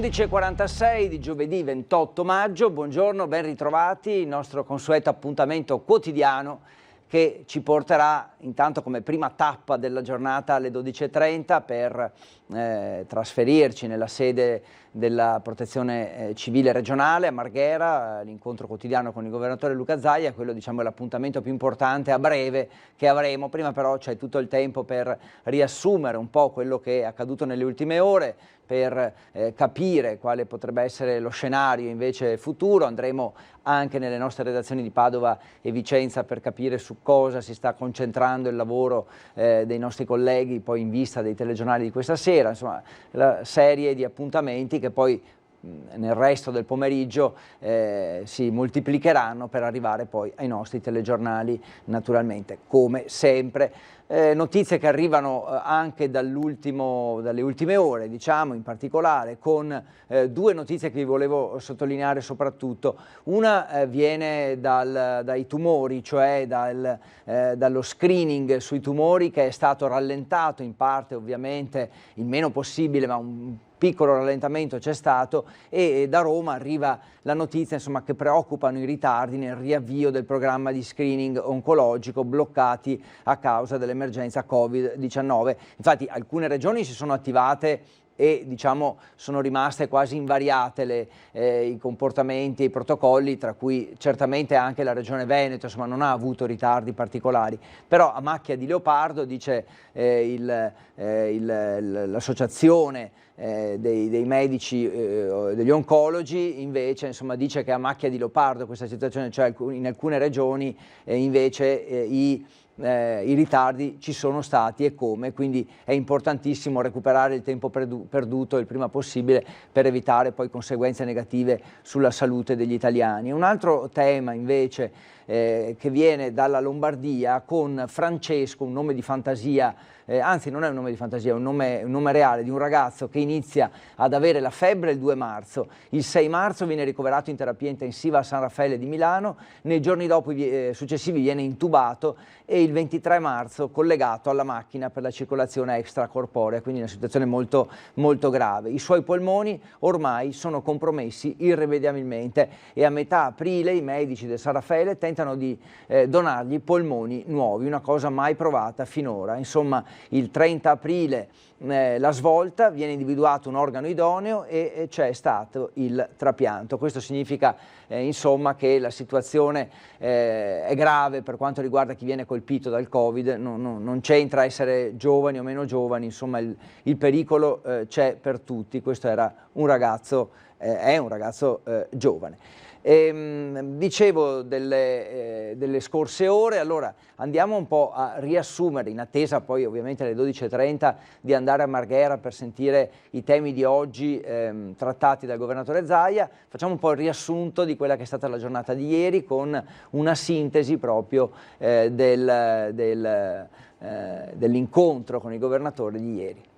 11:46 di giovedì 28 maggio, buongiorno, ben ritrovati, il nostro consueto appuntamento quotidiano che ci porterà intanto come prima tappa della giornata alle 12:30 per trasferirci nella sede della Protezione Civile regionale a Marghera, l'incontro quotidiano con il governatore Luca Zaia, quello diciamo è l'appuntamento più importante a breve che avremo. Prima però c'è tutto il tempo per riassumere un po' quello che è accaduto nelle ultime ore, per capire quale potrebbe essere lo scenario invece futuro. Andremo anche nelle nostre redazioni di Padova e Vicenza per capire su cosa si sta concentrando il lavoro dei nostri colleghi poi in vista dei telegiornali di questa sera, insomma la serie di appuntamenti che poi nel resto del pomeriggio si moltiplicheranno per arrivare poi ai nostri telegiornali naturalmente come sempre. Notizie che arrivano anche dalle ultime ore, diciamo, in particolare con due notizie che vi volevo sottolineare soprattutto. Una viene dai tumori, cioè dallo screening sui tumori che è stato rallentato in parte ovviamente, il meno possibile, ma un piccolo rallentamento c'è stato, e da Roma arriva la notizia insomma, che preoccupano i ritardi nel riavvio del programma di screening oncologico bloccati a causa dell'emergenza Covid-19. Infatti alcune regioni si sono attivate e diciamo sono rimaste quasi invariate i comportamenti e i protocolli, tra cui certamente anche la Regione Veneto, insomma non ha avuto ritardi particolari, però a macchia di leopardo, dice l'associazione dei medici, degli oncologi, invece insomma dice che a macchia di leopardo questa situazione, cioè in alcune regioni invece i ritardi ci sono stati e come, quindi è importantissimo recuperare il tempo perduto il prima possibile per evitare poi conseguenze negative sulla salute degli italiani. Un altro tema invece che viene dalla Lombardia con Francesco, un nome di fantasia, anzi non è un nome di fantasia, è un nome reale di un ragazzo che inizia ad avere la febbre il 2 marzo, il 6 marzo viene ricoverato in terapia intensiva a San Raffaele di Milano, nei giorni successivi viene intubato e il 23 marzo collegato alla macchina per la circolazione extracorporea, quindi una situazione molto, molto grave. I suoi polmoni ormai sono compromessi irrimediabilmente e a metà aprile i medici del San Raffaele tentano di donargli polmoni nuovi, una cosa mai provata finora. Insomma, il 30 aprile la svolta, viene individuato un organo idoneo e c'è stato il trapianto. Questo significa insomma che la situazione è grave per quanto riguarda chi viene colpito dal Covid, non c'entra essere giovani o meno giovani, insomma il pericolo c'è per tutti. Questo era un ragazzo, è un ragazzo giovane. Dicevo delle scorse ore, allora andiamo un po' a riassumere, in attesa poi ovviamente alle 12:30 di andare a Marghera per sentire i temi di oggi trattati dal governatore Zaia. Facciamo un po' il riassunto di quella che è stata la giornata di ieri con una sintesi proprio dell'incontro con il governatore di ieri.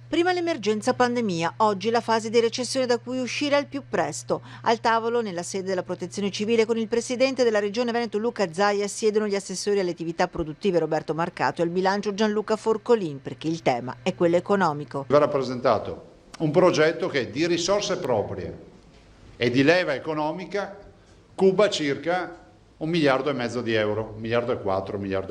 Prima l'emergenza pandemia, oggi la fase di recessione da cui uscire al più presto. Al tavolo, nella sede della Protezione Civile, con il presidente della Regione Veneto Luca Zaia, siedono gli assessori alle attività produttive Roberto Marcato e al bilancio Gianluca Forcolin, perché il tema è quello economico. Verrà presentato un progetto che di risorse proprie e di leva economica cuba circa 1,5 miliardi di euro, 1,4 miliardi,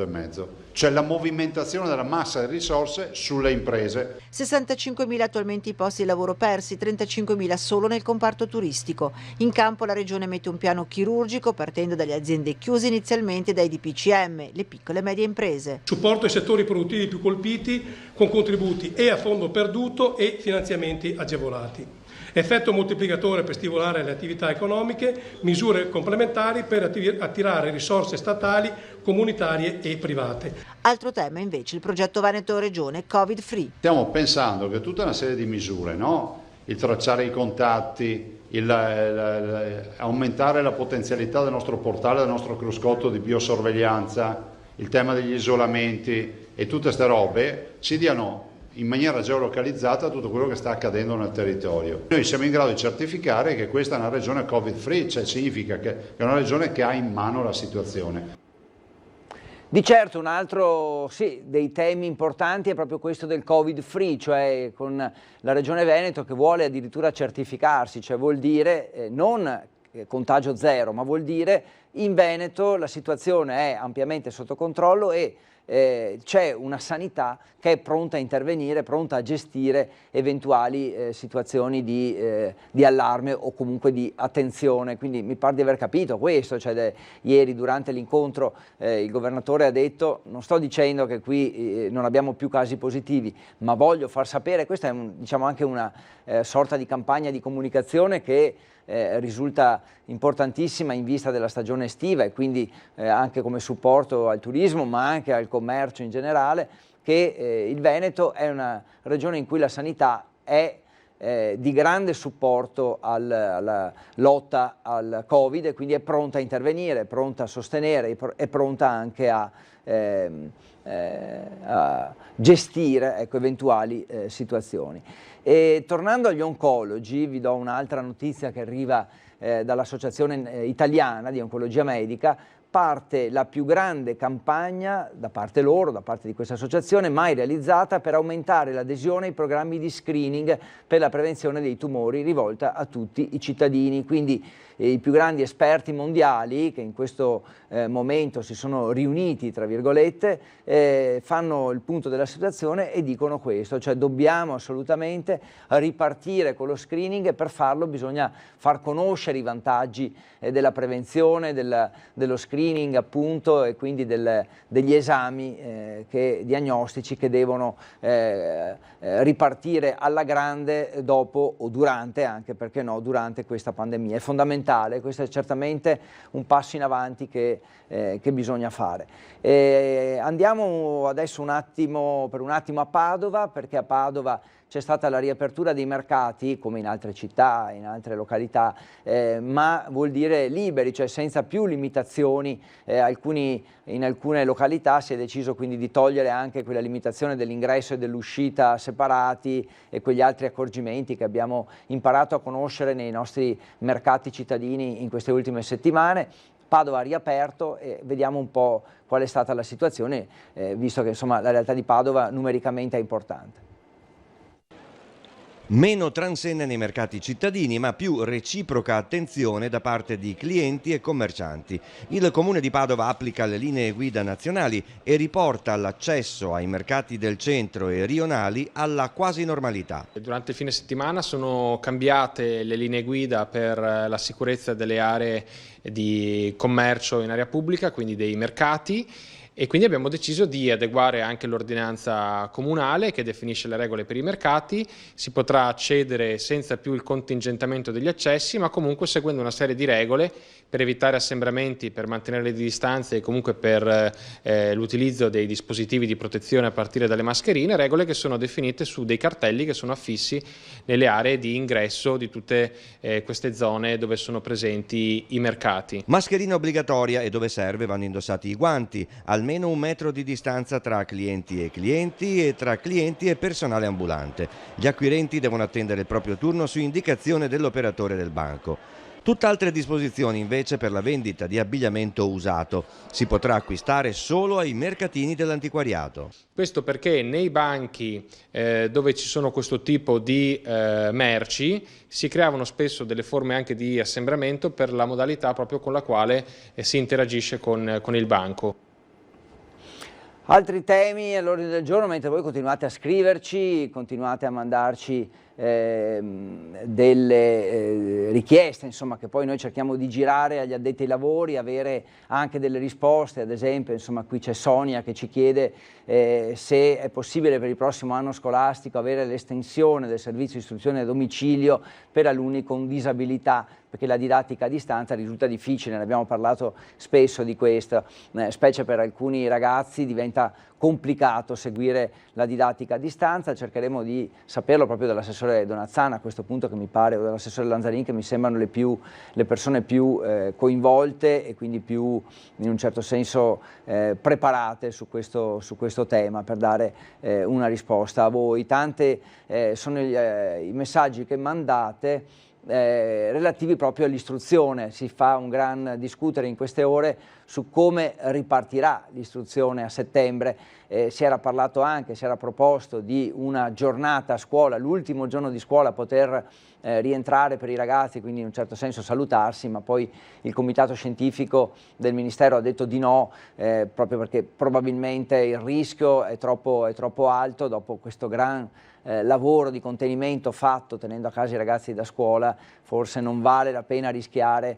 1,5 miliardi. Cioè la movimentazione della massa di risorse sulle imprese. 65.000 attualmente i posti di lavoro persi, 35.000 solo nel comparto turistico. In campo la Regione mette un piano chirurgico partendo dalle aziende chiuse inizialmente dai DPCM, le piccole e medie imprese. Supporto ai settori produttivi più colpiti con contributi e a fondo perduto e finanziamenti agevolati. Effetto moltiplicatore per stimolare le attività economiche, misure complementari per attirare risorse statali, comunitarie e private. Altro tema invece il progetto Veneto Regione Covid Free. Stiamo pensando che tutta una serie di misure, no? Il tracciare i contatti, aumentare la potenzialità del nostro portale, del nostro cruscotto di biosorveglianza, il tema degli isolamenti e tutte queste robe ci diano in maniera geolocalizzata tutto quello che sta accadendo nel territorio. Noi siamo in grado di certificare che questa è una regione Covid free, cioè significa che è una regione che ha in mano la situazione. Di certo un altro dei temi importanti è proprio questo del Covid free, cioè con la Regione Veneto che vuole addirittura certificarsi, cioè vuol dire non contagio zero, ma vuol dire in Veneto la situazione è ampiamente sotto controllo e c'è una sanità che è pronta a intervenire, pronta a gestire eventuali situazioni di allarme o comunque di attenzione. Quindi mi pare di aver capito questo, cioè ieri durante l'incontro il governatore ha detto: non sto dicendo che qui non abbiamo più casi positivi, ma voglio far sapere, questa è diciamo anche una sorta di campagna di comunicazione che risulta importantissima in vista della stagione estiva e quindi anche come supporto al turismo ma anche al commercio in generale, che il Veneto è una regione in cui la sanità è di grande supporto alla lotta al Covid e quindi è pronta a intervenire, è pronta a sostenere, è pronta anche a gestire eventuali situazioni. E tornando agli oncologi, vi do un'altra notizia che arriva dall'Associazione Italiana di Oncologia Medica. Parte la più grande campagna da parte loro, da parte di questa associazione, mai realizzata per aumentare l'adesione ai programmi di screening per la prevenzione dei tumori rivolta a tutti i cittadini. Quindi i più grandi esperti mondiali che in questo momento si sono riuniti, tra virgolette, fanno il punto della situazione e dicono questo, cioè dobbiamo assolutamente ripartire con lo screening e per farlo bisogna far conoscere i vantaggi della prevenzione, dello screening appunto e quindi degli esami diagnostici che devono ripartire alla grande dopo o durante, anche perché no, durante questa pandemia. È fondamentale, questo è certamente un passo in avanti che bisogna fare. Andiamo adesso per un attimo a Padova, perché a Padova c'è stata la riapertura dei mercati, come in altre città, in altre località, ma vuol dire liberi, cioè senza più limitazioni. In alcune località si è deciso quindi di togliere anche quella limitazione dell'ingresso e dell'uscita separati e quegli altri accorgimenti che abbiamo imparato a conoscere nei nostri mercati cittadini in queste ultime settimane. Padova ha riaperto e vediamo un po' qual è stata la situazione, visto che insomma la realtà di Padova numericamente è importante. Meno transenne nei mercati cittadini, ma più reciproca attenzione da parte di clienti e commercianti. Il Comune di Padova applica le linee guida nazionali e riporta l'accesso ai mercati del centro e rionali alla quasi normalità. Durante il fine settimana sono cambiate le linee guida per la sicurezza delle aree di commercio in area pubblica, quindi dei mercati. E quindi abbiamo deciso di adeguare anche l'ordinanza comunale che definisce le regole per i mercati. Si potrà accedere senza più il contingentamento degli accessi, ma comunque seguendo una serie di regole per evitare assembramenti, per mantenere le distanze e comunque per l'utilizzo dei dispositivi di protezione a partire dalle mascherine, regole che sono definite su dei cartelli che sono affissi nelle aree di ingresso di tutte queste zone dove sono presenti i mercati. Mascherina obbligatoria e dove serve vanno indossati i guanti, almeno 1 metro di distanza tra clienti e tra clienti e personale ambulante. Gli acquirenti devono attendere il proprio turno su indicazione dell'operatore del banco. Tutt'altre disposizioni invece per la vendita di abbigliamento usato. Si potrà acquistare solo ai mercatini dell'antiquariato. Questo perché nei banchi dove ci sono questo tipo di merci si creavano spesso delle forme anche di assembramento per la modalità proprio con la quale si interagisce con il banco. Altri temi all'ordine del giorno, mentre voi continuate a scriverci, continuate a mandarci delle richieste, insomma, che poi noi cerchiamo di girare agli addetti ai lavori, avere anche delle risposte. Ad esempio, insomma, qui c'è Sonia che ci chiede se è possibile per il prossimo anno scolastico avere l'estensione del servizio di istruzione a domicilio per alunni con disabilità, perché la didattica a distanza risulta difficile, ne abbiamo parlato spesso di questo, specie per alcuni ragazzi diventa complicato seguire la didattica a distanza. Cercheremo di saperlo proprio dall'assessore Donazzana a questo punto, che mi pare, o dall'assessore Lanzarin, che mi sembrano le persone più coinvolte e quindi più in un certo senso preparate su questo tema per dare una risposta a voi. Tante sono i messaggi che mandate. relativi proprio all'istruzione. Si fa un gran discutere in queste ore su come ripartirà l'istruzione a settembre. Si era parlato anche, si era proposto di una giornata a scuola, l'ultimo giorno di scuola, poter rientrare per i ragazzi, quindi in un certo senso salutarsi, ma poi il comitato scientifico del Ministero ha detto di no, proprio perché probabilmente il rischio è troppo alto dopo questo gran lavoro di contenimento fatto tenendo a casa i ragazzi da scuola. Forse non vale la pena rischiare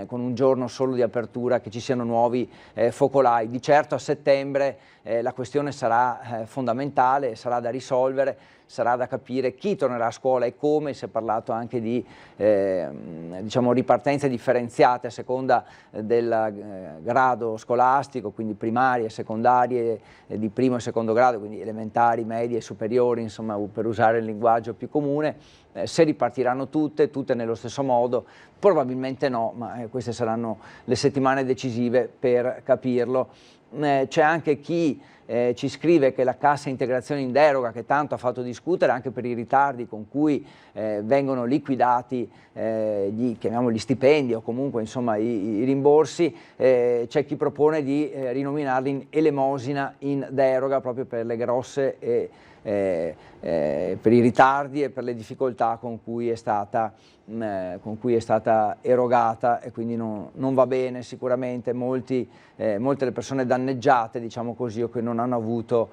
con un giorno solo di apertura che ci siano nuovi focolai. Di certo a settembre la questione sarà fondamentale, sarà da risolvere, sarà da capire chi tornerà a scuola e come. Si è parlato anche di diciamo ripartenze differenziate a seconda del grado scolastico, quindi primarie, secondarie, di primo e secondo grado, quindi elementari, medie e superiori, insomma, per usare il linguaggio più comune. Se ripartiranno tutte nello stesso modo, probabilmente no, ma queste saranno le settimane decisive per capirlo. C'è anche chi ci scrive che la cassa integrazione in deroga, che tanto ha fatto discutere anche per i ritardi con cui vengono liquidati chiamiamoli stipendi o comunque insomma i rimborsi, c'è chi propone di rinominarli in elemosina in deroga proprio per le grosse per i ritardi e per le difficoltà con cui è stata erogata, e quindi non va bene sicuramente. Molte le persone danneggiate, diciamo così, o che non hanno avuto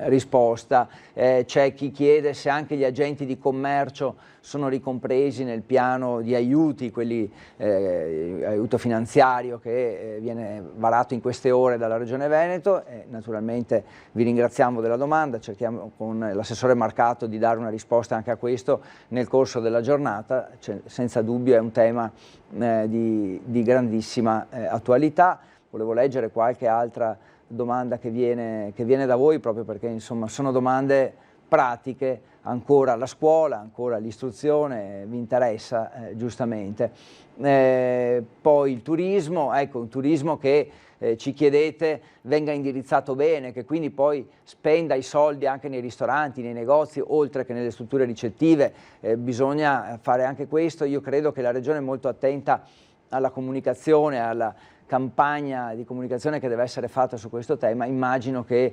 risposta. C'è chi chiede se anche gli agenti di commercio sono ricompresi nel piano di aiuti, quelli aiuto finanziario che viene varato in queste ore dalla Regione Veneto. Naturalmente vi ringraziamo della domanda, cerchiamo con l'assessore Marcato di dare una risposta anche a questo nel corso della giornata. Senza dubbio è un tema di grandissima attualità. Volevo leggere qualche altra domanda che viene da voi, proprio perché insomma sono domande pratiche. Ancora la scuola, ancora l'istruzione vi interessa giustamente. Poi il turismo, ecco, un turismo che ci chiedete venga indirizzato bene, che quindi poi spenda i soldi anche nei ristoranti, nei negozi, oltre che nelle strutture ricettive. Bisogna fare anche questo. Io credo che la Regione è molto attenta alla comunicazione, alla campagna di comunicazione che deve essere fatta su questo tema. Immagino che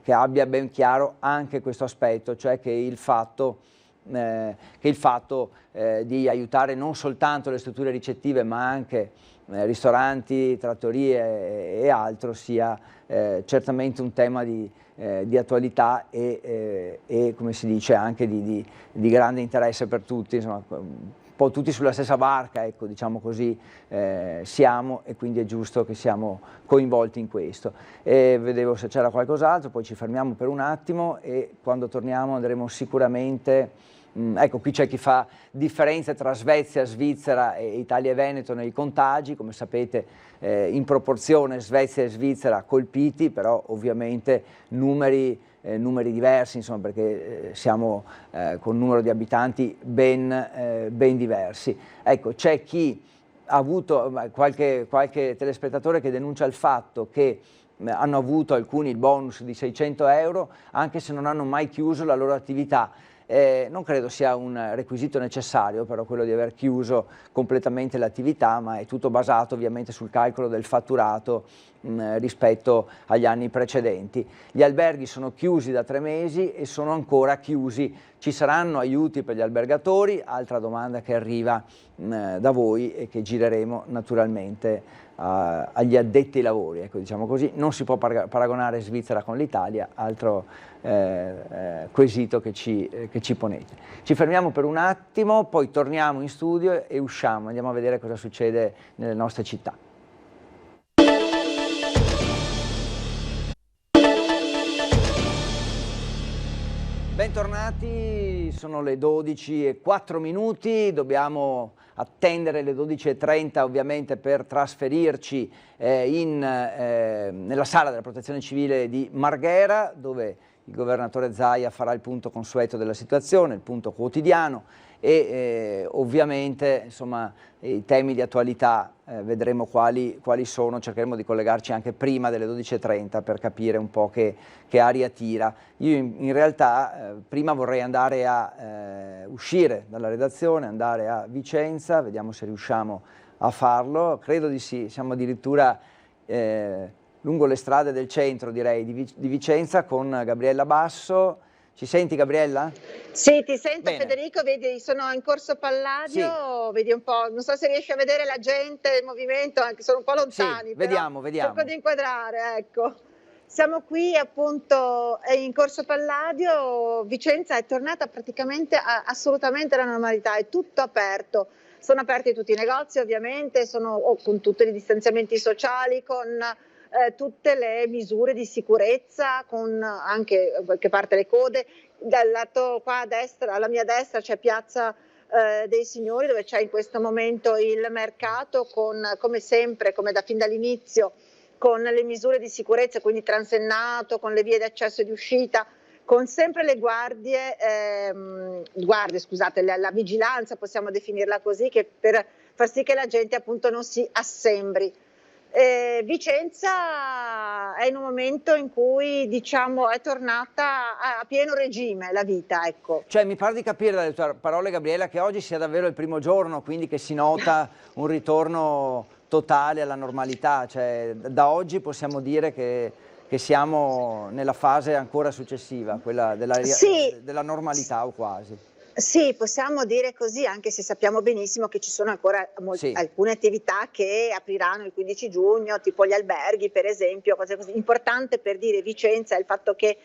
abbia ben chiaro anche questo aspetto, cioè che il fatto di aiutare non soltanto le strutture ricettive ma anche ristoranti, trattorie e altro sia certamente un tema di attualità e come si dice anche di grande interesse per tutti, insomma, un po' tutti sulla stessa barca, ecco, diciamo così, siamo, e quindi è giusto che siamo coinvolti in questo. Vedevo se c'era qualcos'altro, poi ci fermiamo per un attimo e quando torniamo andremo sicuramente, ecco, qui c'è chi fa differenze tra Svezia, Svizzera e Italia e Veneto nei contagi. Come sapete in proporzione Svezia e Svizzera colpiti, però ovviamente numeri diversi, insomma, perché siamo con un numero di abitanti ben diversi. Ecco, c'è chi ha avuto qualche telespettatore che denuncia il fatto che hanno avuto alcuni il bonus di 600 euro anche se non hanno mai chiuso la loro attività. Non credo sia un requisito necessario però quello di aver chiuso completamente l'attività, ma è tutto basato ovviamente sul calcolo del fatturato rispetto agli anni precedenti. Gli alberghi sono chiusi da 3 mesi e sono ancora chiusi. Ci saranno aiuti per gli albergatori? Altra domanda che arriva da voi e che gireremo naturalmente agli addetti ai lavori, ecco, diciamo così. Non si può paragonare Svizzera con l'Italia, altro quesito che ci ponete. Ci fermiamo per un attimo, poi torniamo in studio e usciamo, andiamo a vedere cosa succede nelle nostre città. Bentornati, sono le 12:04, dobbiamo attendere le 12:30 ovviamente per trasferirci nella sala della Protezione Civile di Marghera, dove il governatore Zaia farà il punto consueto della situazione, il punto quotidiano, e ovviamente insomma i temi di attualità vedremo quali sono, cercheremo di collegarci anche prima delle 12:30 per capire un po' che aria tira. Io in realtà prima vorrei andare a uscire dalla redazione, andare a Vicenza, vediamo se riusciamo a farlo, credo di sì, siamo addirittura lungo le strade del centro, direi, di Vicenza con Gabriella Basso. Ci senti, Gabriella? Sì, ti sento. Bene. Federico, vedi, sono in Corso Palladio, sì. Vedi un po', non so se riesci a vedere la gente, il movimento, anche sono un po' lontani. Sì, vediamo. Cerco di inquadrare, ecco. Siamo qui appunto in Corso Palladio, Vicenza è tornata praticamente assolutamente alla normalità, è tutto aperto. Sono aperti tutti i negozi ovviamente, con tutti i distanziamenti sociali, con tutte le misure di sicurezza, con anche qualche parte le code. Dal lato qua a destra, alla mia destra, c'è Piazza dei Signori, dove c'è in questo momento il mercato, come sempre, come fin dall'inizio, con le misure di sicurezza, quindi transennato, con le vie di accesso e di uscita, con sempre le guardie, scusate, la vigilanza, possiamo definirla così, che per far sì che la gente appunto non si assembri. Vicenza è in un momento in cui, diciamo, è tornata a pieno regime la vita, ecco. Cioè, mi pare di capire dalle tue parole, Gabriella, che oggi sia davvero il primo giorno, quindi che si nota un ritorno totale alla normalità, cioè da oggi possiamo dire che siamo nella fase ancora successiva, quella della normalità o quasi. Sì, possiamo dire così, anche se sappiamo benissimo che ci sono ancora alcune attività che apriranno il 15 giugno, tipo gli alberghi per esempio, cose così. Importante per dire Vicenza è il fatto che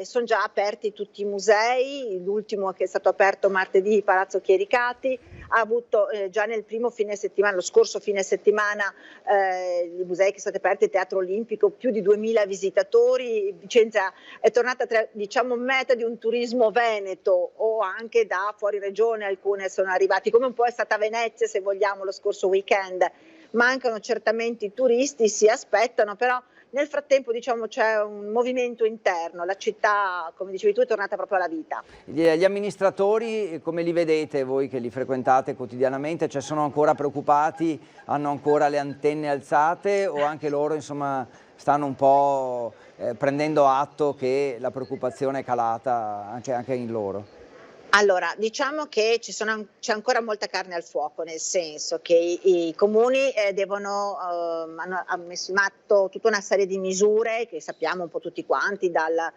sono già aperti tutti i musei, l'ultimo che è stato aperto martedì, Palazzo Chiericati, ha avuto già nel primo fine settimana, lo scorso fine settimana, i musei che sono stati aperti, il Teatro Olimpico, più di 2000 visitatori. Vicenza è tornata diciamo meta di un turismo veneto o anche da fuori regione, alcune sono arrivati, come un po' è stata Venezia se vogliamo lo scorso weekend. Mancano certamente i turisti, si aspettano, però nel frattempo diciamo c'è un movimento interno, la città, come dicevi tu, è tornata proprio alla vita. Gli amministratori come li vedete voi che li frequentate quotidianamente? Cioè sono ancora preoccupati, hanno ancora le antenne alzate o anche loro insomma stanno un po' prendendo atto che la preoccupazione è calata anche in loro? Allora, diciamo che c'è ancora molta carne al fuoco, nel senso che i comuni hanno messo in atto tutta una serie di misure che sappiamo un po' tutti quanti, dal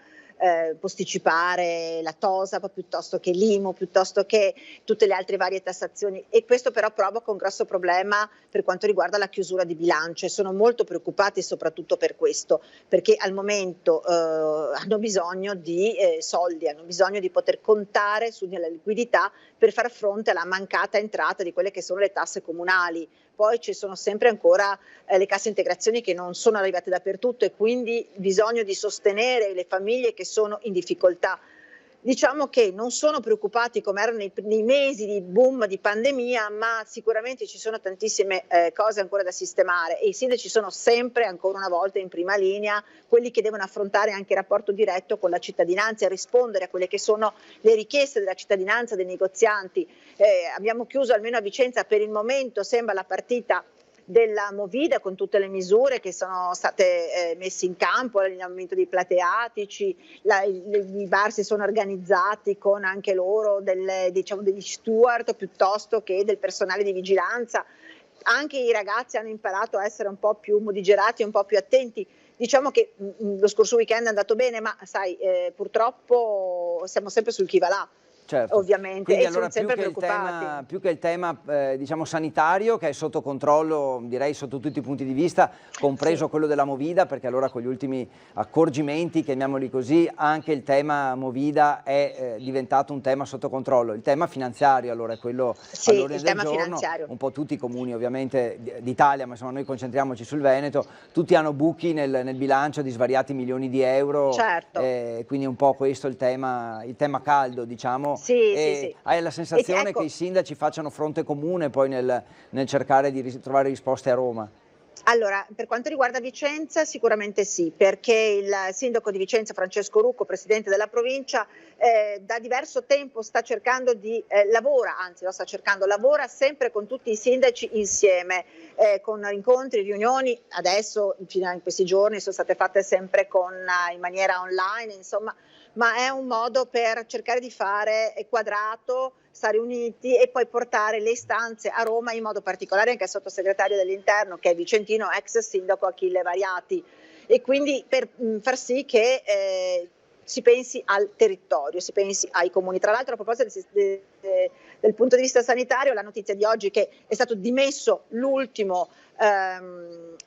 posticipare la TOSAP piuttosto che l'IMU, piuttosto che tutte le altre varie tassazioni, e questo però provoca un grosso problema per quanto riguarda la chiusura di bilancio e sono molto preoccupati soprattutto per questo, perché al momento hanno bisogno di soldi, hanno bisogno di poter contare sulla liquidità per far fronte alla mancata entrata di quelle che sono le tasse comunali. Poi ci sono sempre ancora le casse integrazioni che non sono arrivate dappertutto e quindi bisogno di sostenere le famiglie che sono in difficoltà. Diciamo che non sono preoccupati come erano nei mesi di boom di pandemia, ma sicuramente ci sono tantissime cose ancora da sistemare e i sindaci sono sempre, ancora una volta, in prima linea, quelli che devono affrontare anche il rapporto diretto con la cittadinanza e rispondere a quelle che sono le richieste della cittadinanza, dei negozianti. Abbiamo chiuso, almeno a Vicenza per il momento, sembra la partita della Movida con tutte le misure che sono state messe in campo, l'allineamento dei plateatici, i bar si sono organizzati con anche loro degli steward piuttosto che del personale di vigilanza. Anche i ragazzi hanno imparato a essere un po' più morigerati, un po' più attenti. Diciamo che lo scorso weekend è andato bene, ma sai, purtroppo siamo sempre sul chi va là. Certo. Ovviamente, quindi e allora sono sempre preoccupati. più che il tema diciamo sanitario, che è sotto controllo direi sotto tutti i punti di vista, compreso quello della Movida, perché allora con gli ultimi accorgimenti, chiamiamoli così, anche il tema Movida è diventato un tema sotto controllo. Il tema finanziario allora è quello all'ordine del giorno, finanziario. Un po' tutti i comuni ovviamente d'Italia, ma insomma noi concentriamoci sul Veneto, tutti hanno buchi nel bilancio di svariati milioni di euro, certo. Quindi un po' questo è il tema caldo, diciamo. Sì. Hai la sensazione che i sindaci facciano fronte comune poi nel cercare di trovare risposte a Roma? Allora, per quanto riguarda Vicenza sicuramente sì, perché il sindaco di Vicenza Francesco Rucco, presidente della provincia, da diverso tempo sta cercando di, lavora sempre con tutti i sindaci insieme, con incontri, riunioni, adesso fino in questi giorni sono state fatte sempre in maniera online, insomma, ma è un modo per cercare di fare quadrato, stare uniti e poi portare le istanze a Roma, in modo particolare anche al sottosegretario dell'Interno, che è vicentino, ex sindaco Achille Variati, e quindi per far sì che si pensi al territorio, si pensi ai comuni. Tra l'altro, a proposito del punto di vista sanitario, la notizia di oggi che è stato dimesso l'ultimo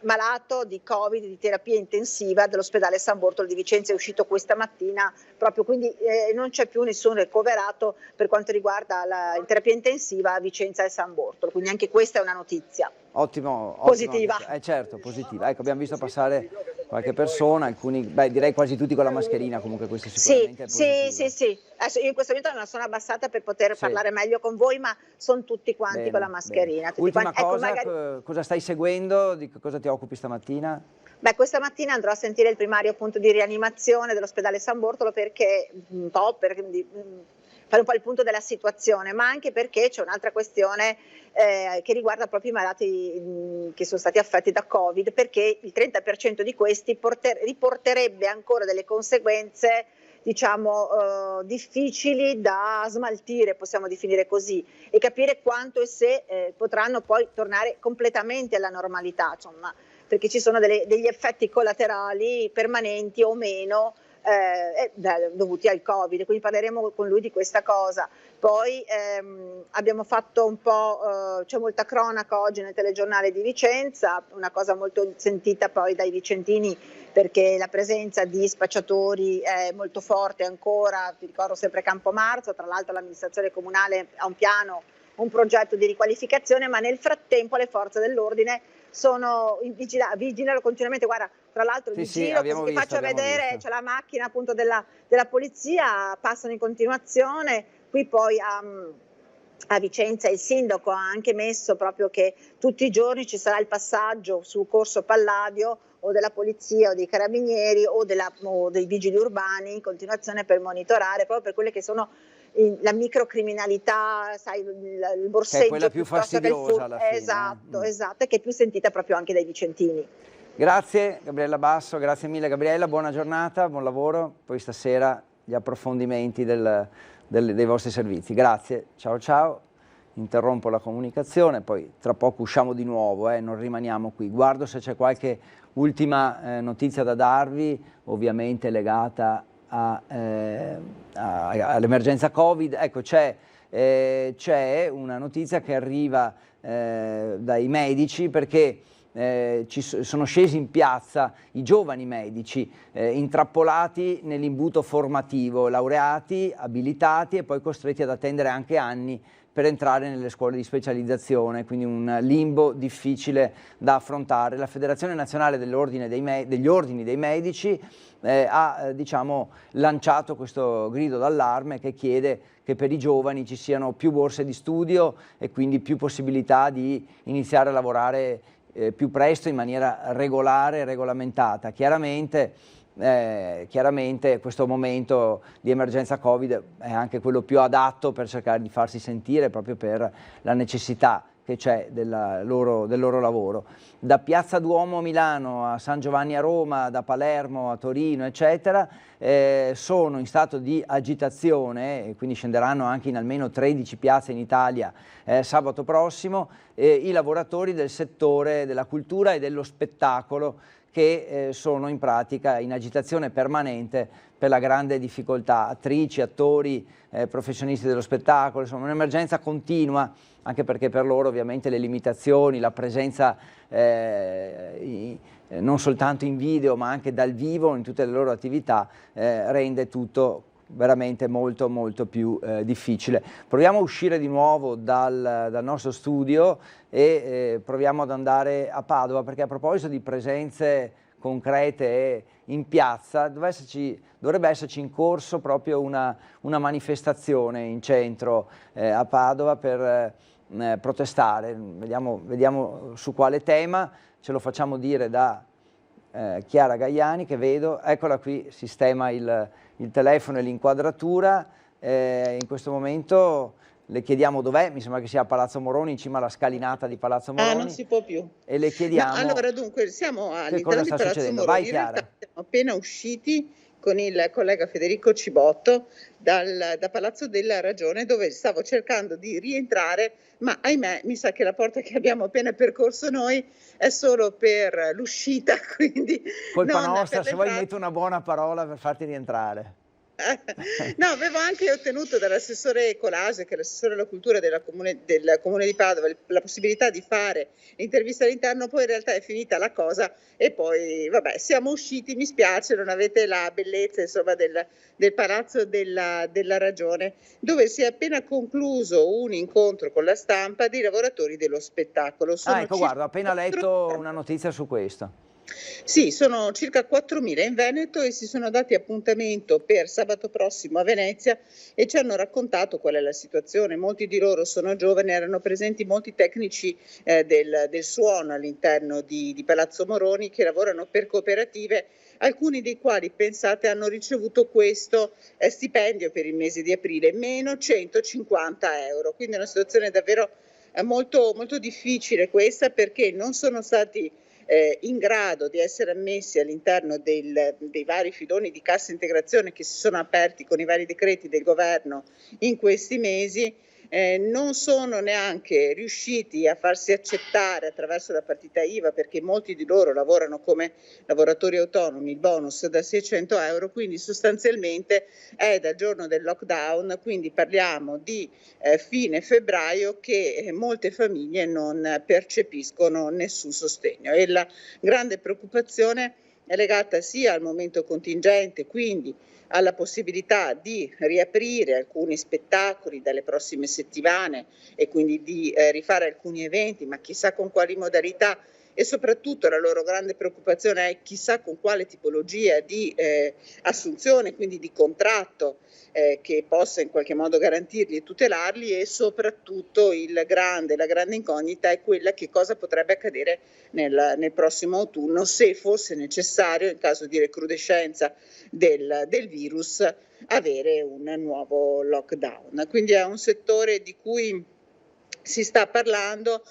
malato di Covid di terapia intensiva dell'ospedale San Bortolo di Vicenza, è uscito questa mattina proprio, quindi non c'è più nessun ricoverato per quanto riguarda la terapia intensiva a Vicenza e San Bortolo, quindi anche questa è una notizia. Ottimo, positiva. Certo, positiva. Ecco, abbiamo visto passare qualche persona, alcuni, direi quasi tutti con la mascherina, comunque questo sicuramente è positivo. Sì. Adesso io in questo momento me la sono abbassata per poter parlare meglio con voi, ma sono tutti quanti con la mascherina. Ultima cosa, cosa stai seguendo? Di cosa ti occupi stamattina? Questa mattina andrò a sentire il primario appunto di rianimazione dell'ospedale San Bortolo perché fare un po' il punto della situazione, ma anche perché c'è un'altra questione che riguarda proprio i malati che sono stati affetti da Covid, perché il 30% di questi riporterebbe ancora delle conseguenze difficili da smaltire, possiamo definire così, e capire quanto e se potranno poi tornare completamente alla normalità, insomma, perché ci sono degli effetti collaterali permanenti o meno dovuti al Covid, quindi parleremo con lui di questa cosa. Poi abbiamo fatto un po', c'è molta cronaca oggi nel telegiornale di Vicenza, una cosa molto sentita poi dai vicentini perché la presenza di spacciatori è molto forte ancora, vi ricordo sempre Campomarzo, tra l'altro l'amministrazione comunale ha un progetto di riqualificazione, ma nel frattempo le forze dell'ordine vigilano continuamente. Guarda, tra l'altro vi faccio vedere, c'è la macchina appunto della polizia, passano in continuazione. Qui poi a Vicenza il sindaco ha anche messo proprio che tutti i giorni ci sarà il passaggio su Corso Palladio o della polizia o dei carabinieri o dei vigili urbani in continuazione per monitorare proprio per quelle che sono la microcriminalità, sai, il borseggio, che è quella più fastidiosa alla fine. Esatto, e che è più sentita proprio anche dai vicentini. Grazie Gabriella Basso, grazie mille Gabriella, buona giornata, buon lavoro, poi stasera gli approfondimenti dei vostri servizi. Grazie, ciao. Interrompo la comunicazione, poi tra poco usciamo di nuovo, non rimaniamo qui. Guardo se c'è qualche ultima notizia da darvi, ovviamente legata all'emergenza Covid. Ecco, c'è una notizia che arriva dai medici perché sono scesi in piazza i giovani medici intrappolati nell'imbuto formativo, laureati, abilitati e poi costretti ad attendere anche anni per entrare nelle scuole di specializzazione, quindi un limbo difficile da affrontare. La Federazione Nazionale degli Ordini dei Medici ha lanciato questo grido d'allarme che chiede che per i giovani ci siano più borse di studio e quindi più possibilità di iniziare a lavorare più presto in maniera regolare e regolamentata. Chiaramente questo momento di emergenza Covid è anche quello più adatto per cercare di farsi sentire proprio per la necessità che c'è del loro lavoro. Da Piazza Duomo a Milano a San Giovanni a Roma, da Palermo a Torino, eccetera, sono in stato di agitazione e quindi scenderanno anche in almeno 13 piazze in Italia sabato prossimo, i lavoratori del settore della cultura e dello spettacolo che sono in pratica in agitazione permanente per la grande difficoltà, attrici, attori, professionisti dello spettacolo, insomma un'emergenza continua, anche perché per loro ovviamente le limitazioni, la presenza non soltanto in video ma anche dal vivo in tutte le loro attività rende tutto veramente molto più difficile. Proviamo a uscire di nuovo dal nostro studio e proviamo ad andare a Padova, perché a proposito di presenze concrete in piazza dovrebbe esserci in corso proprio una manifestazione in centro a Padova per protestare. Vediamo su quale tema, ce lo facciamo dire da Chiara Gaiani, che vedo, eccola qui, sistema il telefono e l'inquadratura, in questo momento le chiediamo dov'è, mi sembra che sia a Palazzo Moroni, in cima alla scalinata di Palazzo Moroni. Non si può più. E le chiediamo... No, allora dunque siamo che cosa all'interno di sta Palazzo succedendo. Moroni, Vai, in Chiara. realtà siamo appena usciti con il collega Federico Cibotto da Palazzo della Ragione, dove stavo cercando di rientrare, ma ahimè mi sa che la porta che abbiamo appena percorso noi è solo per l'uscita, quindi Colpa non nostra, per se vuoi l'entrata. metto una buona parola per farti rientrare. No, avevo anche ottenuto dall'assessore Colase, che è l'assessore alla cultura del comune di Padova, la possibilità di fare intervista all'interno, poi in realtà è finita la cosa e poi vabbè, siamo usciti, mi spiace, non avete la bellezza insomma del Palazzo della Ragione, dove si è appena concluso un incontro con la stampa dei lavoratori dello spettacolo. Ecco, guarda, ho appena letto una notizia su questo. Sì, sono circa 4.000 in Veneto e si sono dati appuntamento per sabato prossimo a Venezia e ci hanno raccontato qual è la situazione. Molti di loro sono giovani, erano presenti molti tecnici del suono all'interno di Palazzo Moroni che lavorano per cooperative, alcuni dei quali, pensate, hanno ricevuto questo stipendio per il mese di aprile, meno 150 euro. Quindi è una situazione davvero molto, molto difficile questa, perché non sono stati in grado di essere ammessi all'interno dei vari filoni di cassa integrazione che si sono aperti con i vari decreti del governo in questi mesi, non sono neanche riusciti a farsi accettare attraverso la partita IVA, perché molti di loro lavorano come lavoratori autonomi, il bonus da 600 euro, quindi sostanzialmente è dal giorno del lockdown, quindi parliamo di fine febbraio, che molte famiglie non percepiscono nessun sostegno e la grande preoccupazione è legata sia al momento contingente, quindi alla possibilità di riaprire alcuni spettacoli dalle prossime settimane e quindi di rifare alcuni eventi, ma chissà con quali modalità, e soprattutto la loro grande preoccupazione è chissà con quale tipologia di assunzione, quindi di contratto che possa in qualche modo garantirli e tutelarli, e soprattutto la grande incognita è quella che cosa potrebbe accadere nel prossimo autunno, se fosse necessario, in caso di recrudescenza del virus, avere un nuovo lockdown. Quindi è un settore di cui si sta parlando,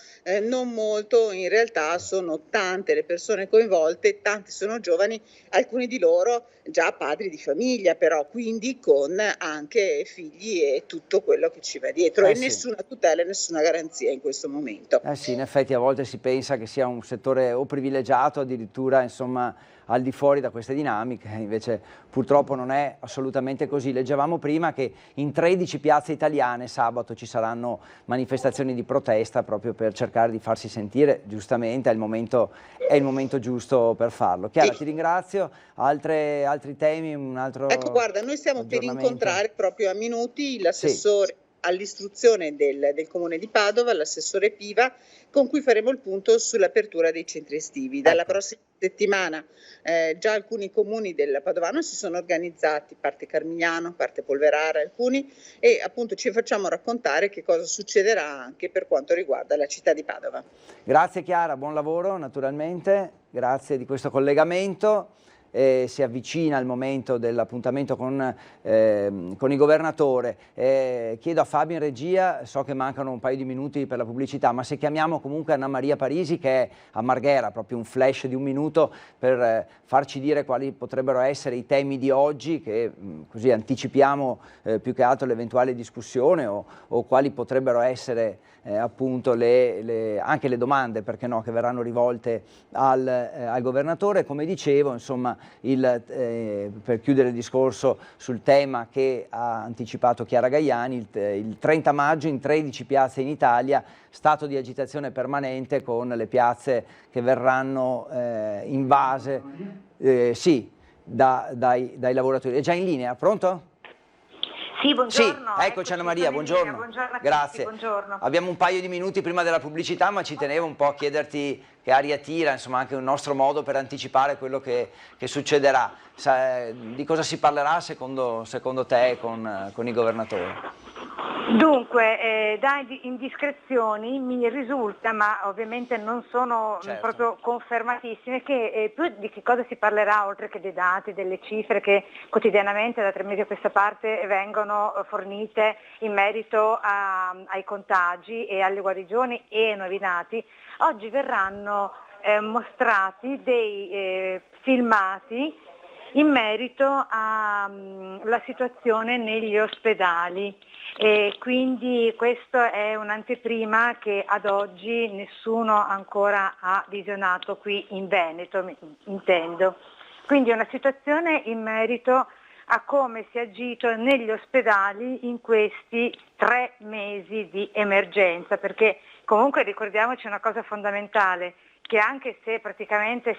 non molto, in realtà sono tante le persone coinvolte, tanti sono giovani, alcuni di loro già padri di famiglia, però quindi con anche figli e tutto quello che ci va dietro, e sì. nessuna tutela e nessuna garanzia in questo momento. Sì, in effetti a volte si pensa che sia un settore o privilegiato, addirittura insomma al di fuori da queste dinamiche, invece purtroppo non è assolutamente così. Leggevamo prima che in 13 piazze italiane sabato ci saranno manifestazioni di protesta proprio per cercare di farsi sentire, giustamente è il momento giusto per farlo. Chiara, ti ringrazio. Altri temi, un altro Ecco, guarda, noi stiamo per incontrare proprio a minuti l'assessore all'istruzione del Comune di Padova, l'assessore Piva, con cui faremo il punto sull'apertura dei centri estivi. Dalla prossima settimana già alcuni comuni del Padovano si sono organizzati, parte Carmignano, parte Polverara, alcuni, e appunto ci facciamo raccontare che cosa succederà anche per quanto riguarda la città di Padova. Grazie Chiara, buon lavoro naturalmente, grazie di questo collegamento. Si avvicina il momento dell'appuntamento con il governatore. Chiedo a Fabio in regia, so che mancano un paio di minuti per la pubblicità, ma se chiamiamo comunque Anna Maria Parisi, che è a Marghera, proprio un flash di un minuto per farci dire quali potrebbero essere i temi di oggi, che così anticipiamo più che altro l'eventuale discussione, o quali potrebbero essere appunto anche le domande, perché no, che verranno rivolte al governatore. Come dicevo, insomma, per chiudere il discorso sul tema che ha anticipato Chiara Gaiani, il 30 maggio in 13 piazze in Italia, stato di agitazione permanente con le piazze che verranno invase dai lavoratori. È già in linea, pronto? Sì, buongiorno. Sì, eccoci Anna Maria, buongiorno. Buongiorno a Grazie. tutti, buongiorno. Abbiamo un paio di minuti prima della pubblicità, ma ci tenevo un po' a chiederti che aria tira, insomma anche un nostro modo per anticipare quello che succederà. Di cosa si parlerà secondo te con il governatore? Dunque, da indiscrezioni mi risulta, ma ovviamente non sono proprio confermatissime, che più di che cosa si parlerà oltre che dei dati, delle cifre che quotidianamente da 3 mesi a questa parte vengono fornite in merito ai contagi e alle guarigioni e ai nuovi dati. Oggi verranno mostrati dei filmati in merito alla situazione negli ospedali. E quindi questo è un'anteprima che ad oggi nessuno ancora ha visionato qui in Veneto, intendo. Quindi è una situazione in merito a come si è agito negli ospedali in questi 3 mesi di emergenza, perché comunque ricordiamoci una cosa fondamentale, che anche se praticamente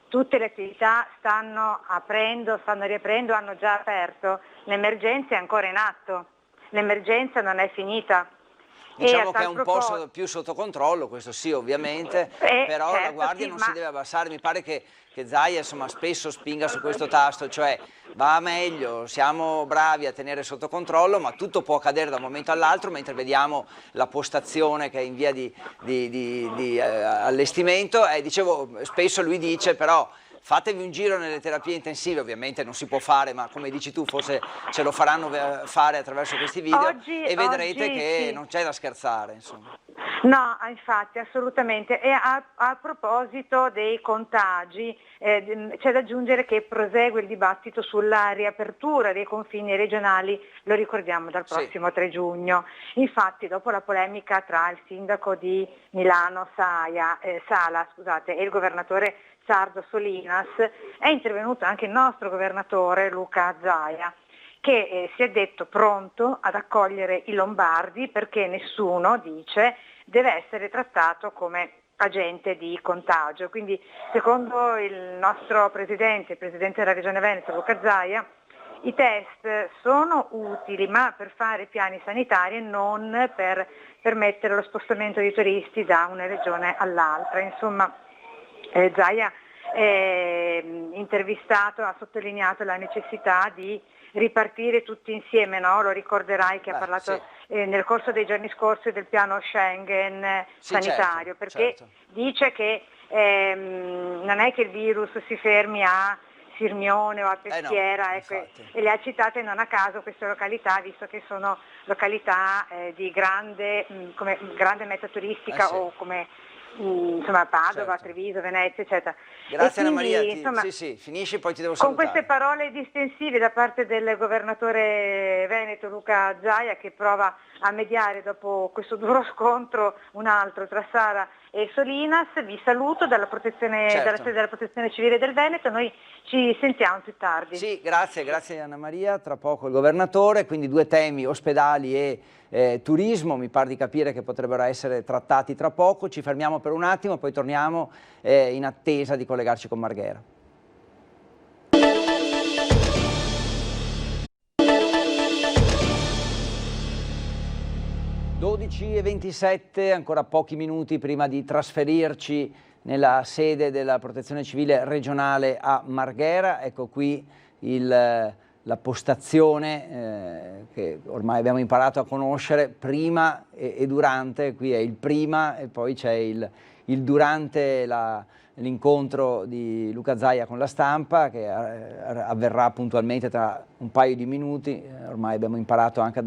tutte le attività stanno aprendo, stanno riaprendo, hanno già aperto, l'emergenza è ancora in atto. L'emergenza non è finita. Diciamo che è un po' più sotto controllo, questo sì ovviamente, però la guardia non si deve abbassare. Mi pare che Zaia insomma spesso spinga su questo tasto, cioè va meglio, siamo bravi a tenere sotto controllo, ma tutto può accadere da un momento all'altro, mentre vediamo la postazione che è in via di allestimento. Dicevo, spesso lui dice però fatevi un giro nelle terapie intensive, ovviamente non si può fare, ma come dici tu forse ce lo faranno fare attraverso questi video e vedrete che sì, non c'è da scherzare, insomma. No, infatti, assolutamente. E a proposito dei contagi, c'è da aggiungere che prosegue il dibattito sulla riapertura dei confini regionali, lo ricordiamo, dal prossimo 3 giugno. Infatti, dopo la polemica tra il sindaco di Milano Sala e il governatore sardo Solinas, è intervenuto anche il nostro governatore Luca Zaia, che si è detto pronto ad accogliere i lombardi perché nessuno, dice, deve essere trattato come agente di contagio. Quindi secondo il nostro presidente, il presidente della Regione Veneto Luca Zaia, i test sono utili ma per fare piani sanitari e non per permettere lo spostamento di turisti da una regione all'altra. Insomma, Zaia, intervistato, ha sottolineato la necessità di ripartire tutti insieme, no? Lo ricorderai che ha parlato nel corso dei giorni scorsi del piano Schengen sanitario, perché dice che non è che il virus si fermi a Sirmione o a Peschiera, e le ha citate non a caso queste località, visto che sono località di grande meta turistica o come insomma Padova, Treviso, Venezia, eccetera. Grazie Anna Maria, insomma, finisci poi ti devo salutare. Con queste parole distensive da parte del governatore veneto Luca Zaia, che prova a mediare dopo questo duro scontro un altro tra Sala e Solinas, vi saluto dalla sede della Protezione Civile del Veneto, noi ci sentiamo più tardi. Sì, grazie Anna Maria, tra poco il governatore, quindi 2 temi, ospedali e turismo, mi pare di capire che potrebbero essere trattati tra poco, ci fermiamo per un attimo, poi torniamo in attesa di collegarci con Marghera. e 27, ancora pochi minuti prima di trasferirci nella sede della Protezione Civile regionale a Marghera. Ecco qui la postazione che ormai abbiamo imparato a conoscere, prima e durante. Qui è il prima e poi c'è il durante l'incontro di Luca Zaia con la stampa, che avverrà puntualmente tra un paio di minuti. Ormai abbiamo imparato anche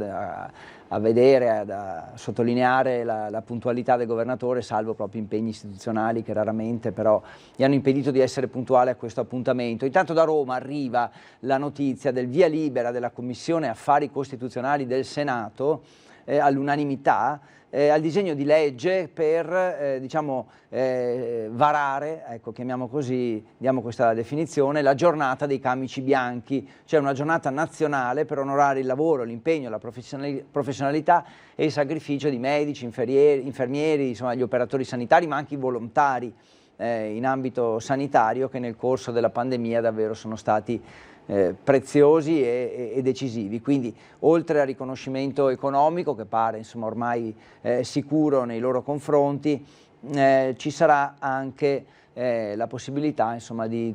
a vedere, a sottolineare la puntualità del governatore, salvo proprio impegni istituzionali che raramente però gli hanno impedito di essere puntuale a questo appuntamento. Intanto da Roma arriva la notizia del via libera della Commissione Affari Costituzionali del Senato all'unanimità al disegno di legge per varare, ecco, chiamiamo così, diamo questa definizione, la giornata dei camici bianchi, cioè una giornata nazionale per onorare il lavoro, l'impegno, la professionalità e il sacrificio di medici, infermieri, insomma gli operatori sanitari, ma anche i volontari in ambito sanitario, che nel corso della pandemia davvero sono stati preziosi e decisivi. Quindi oltre al riconoscimento economico, che pare insomma ormai sicuro nei loro confronti, ci sarà anche la possibilità insomma, di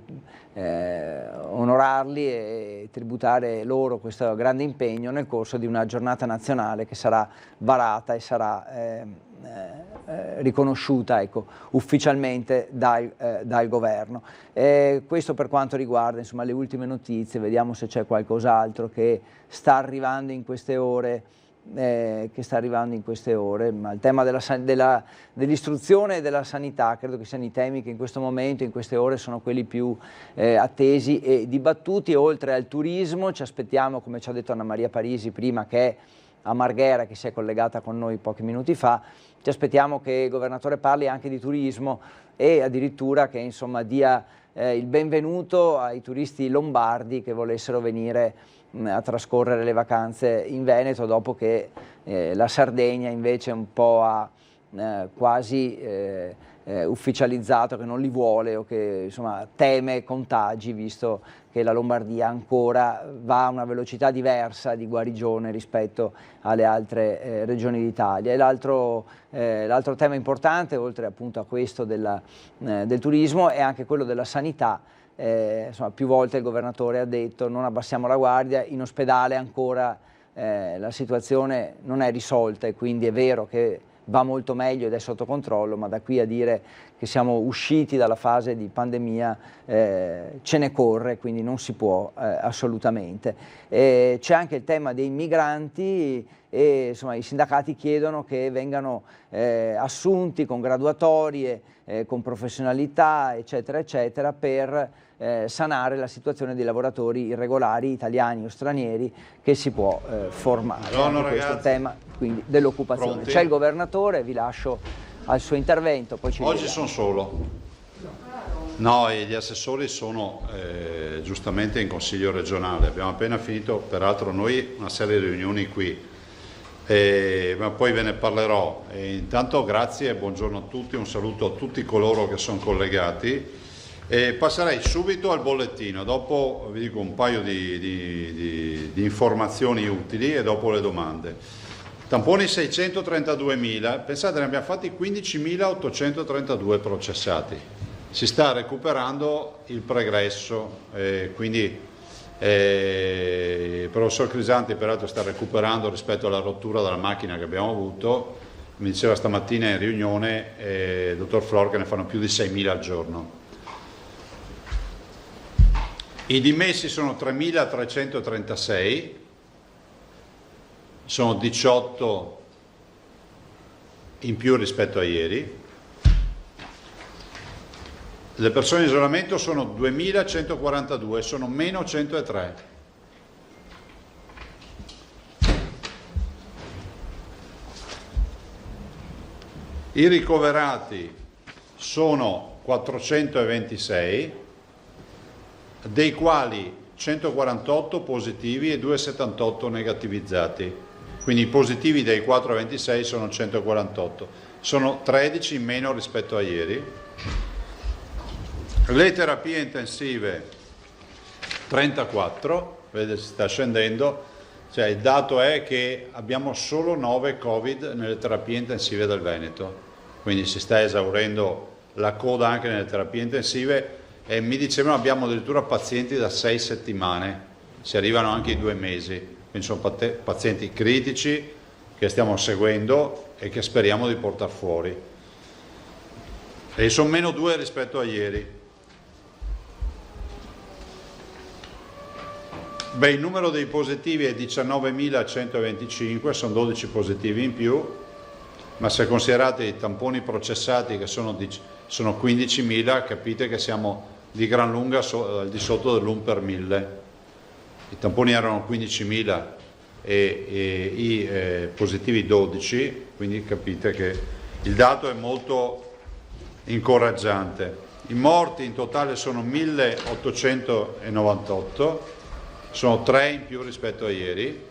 onorarli e tributare loro questo grande impegno nel corso di una giornata nazionale che sarà varata e sarà riconosciuta ufficialmente dal governo. Questo per quanto riguarda insomma, le ultime notizie, vediamo se c'è qualcos'altro che sta arrivando in queste ore. Ma il tema dell'istruzione e della sanità credo che siano i temi che in questo momento, in queste ore, sono quelli più attesi e dibattuti. Oltre al turismo ci aspettiamo, come ci ha detto Anna Maria Parisi prima, che è a Marghera, che si è collegata con noi pochi minuti fa, ci aspettiamo che il governatore parli anche di turismo e addirittura che insomma, dia il benvenuto ai turisti lombardi che volessero venire a trascorrere le vacanze in Veneto, dopo che la Sardegna invece un po' ha quasi ufficializzato che non li vuole o che insomma, teme contagi, visto che la Lombardia ancora va a una velocità diversa di guarigione rispetto alle altre regioni d'Italia. E l'altro tema importante, oltre appunto a questo del turismo, è anche quello della sanità. Insomma, più volte il governatore ha detto non abbassiamo la guardia, in ospedale ancora la situazione non è risolta e quindi è vero che va molto meglio ed è sotto controllo, ma da qui a dire che siamo usciti dalla fase di pandemia ce ne corre, quindi non si può assolutamente. C'è anche il tema dei migranti e insomma, i sindacati chiedono che vengano assunti con graduatorie, con professionalità, eccetera, eccetera, per sanare la situazione dei lavoratori irregolari, italiani o stranieri, che si può formare. Buongiorno, questo è il tema quindi dell'occupazione. C'è il governatore, vi lascio al suo intervento. Poi ci Oggi sono solo. No, e gli assessori sono giustamente in Consiglio regionale. Abbiamo appena finito, peraltro noi, una serie di riunioni qui. Ma poi ve ne parlerò. Intanto grazie e buongiorno a tutti, un saluto a tutti coloro che sono collegati. Passerei subito al bollettino, dopo vi dico un paio di informazioni utili e dopo le domande. Tamponi 632.000, pensate ne abbiamo fatti 15.832 processati. Si sta recuperando il pregresso, quindi il professor Crisanti peraltro sta recuperando rispetto alla rottura della macchina che abbiamo avuto. Mi diceva stamattina in riunione il dottor Flor che ne fanno più di 6.000 al giorno. I dimessi sono 3.336, sono 18 in più rispetto a ieri. Le persone in isolamento sono 2.142, sono meno 103. I ricoverati sono 426, dei quali 148 positivi e 278 negativizzati, quindi i positivi dei 426 sono 148, sono 13 in meno rispetto a ieri. Le terapie intensive 34, vedete si sta scendendo, cioè il dato è che abbiamo solo 9 Covid nelle terapie intensive del Veneto, quindi si sta esaurendo la coda anche nelle terapie intensive. E mi dicevano abbiamo addirittura pazienti da 6 settimane, si arrivano anche ai 2 mesi, quindi sono pazienti critici che stiamo seguendo e che speriamo di portare fuori. E sono meno 2 rispetto a ieri. Beh, il numero dei positivi è 19.125, sono 12 positivi in più, ma se considerate i tamponi processati che sono 15.000, capite che siamo di gran lunga al di sotto dell'1 per 1000. I tamponi erano 15.000 e i positivi 12, quindi capite che il dato è molto incoraggiante. I morti in totale sono 1.898, sono 3 in più rispetto a ieri,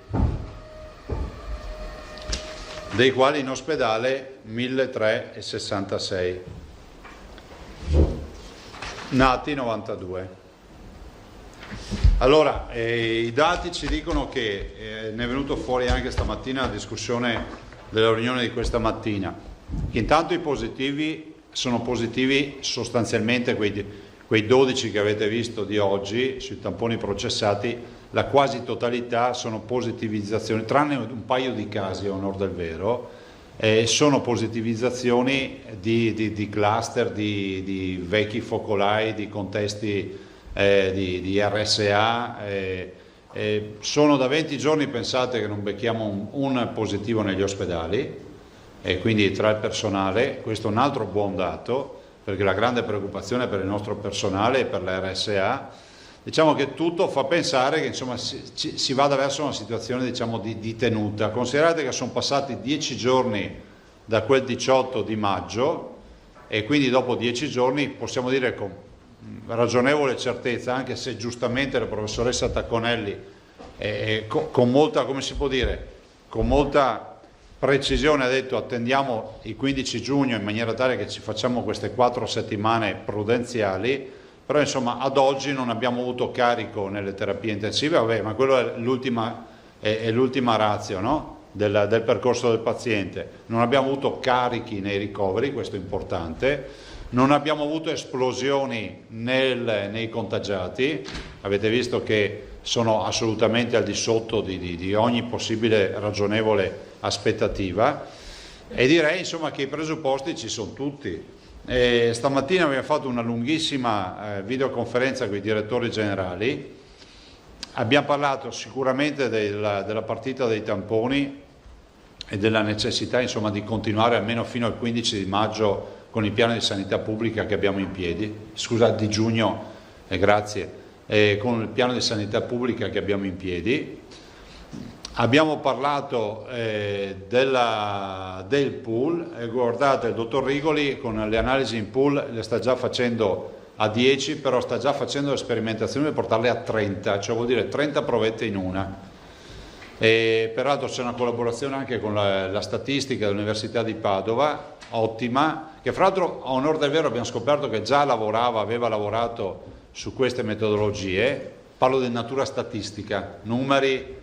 dei quali in ospedale 1.366. Nati 92. Allora, i dati ci dicono che ne è venuto fuori anche stamattina la discussione della riunione di questa mattina. Intanto i positivi sono positivi sostanzialmente quei 12 che avete visto di oggi sui tamponi processati, la quasi totalità sono positivizzazioni, tranne un paio di casi a onor del vero, sono positivizzazioni di cluster, di vecchi focolai, di contesti di RSA. Sono da 20 giorni, pensate, che non becchiamo un positivo negli ospedali, e quindi tra il personale. Questo è un altro buon dato, perché la grande preoccupazione per il nostro personale e per la RSA, diciamo che tutto fa pensare che insomma si vada verso una situazione, diciamo, di tenuta. Considerate che sono passati 10 giorni da quel 18 di maggio e quindi dopo 10 giorni possiamo dire con ragionevole certezza, anche se giustamente la professoressa Tacconelli con molta, come si può dire, con molta precisione ha detto attendiamo il 15 giugno in maniera tale che ci facciamo queste 4 settimane prudenziali, però insomma ad oggi non abbiamo avuto carico nelle terapie intensive, vabbè, ma quello è l'ultima ratio, no? del percorso del paziente. Non abbiamo avuto carichi nei ricoveri, questo è importante, non abbiamo avuto esplosioni nei contagiati, avete visto che sono assolutamente al di sotto di ogni possibile ragionevole aspettativa, e direi insomma che i presupposti ci sono tutti. Stamattina abbiamo fatto una lunghissima videoconferenza con i direttori generali, abbiamo parlato sicuramente della partita dei tamponi e della necessità insomma di continuare almeno fino al 15 di maggio con il piano di sanità pubblica che abbiamo in piedi, di giugno, grazie, con il piano di sanità pubblica che abbiamo in piedi. Abbiamo parlato del pool, guardate, il dottor Rigoli con le analisi in pool le sta già facendo a 10, però sta già facendo le sperimentazioni per portarle a 30, cioè vuol dire 30 provette in una. E peraltro c'è una collaborazione anche con la statistica dell'Università di Padova, ottima, che fra l'altro a onor del vero abbiamo scoperto che già aveva lavorato su queste metodologie. Parlo di natura statistica, numeri,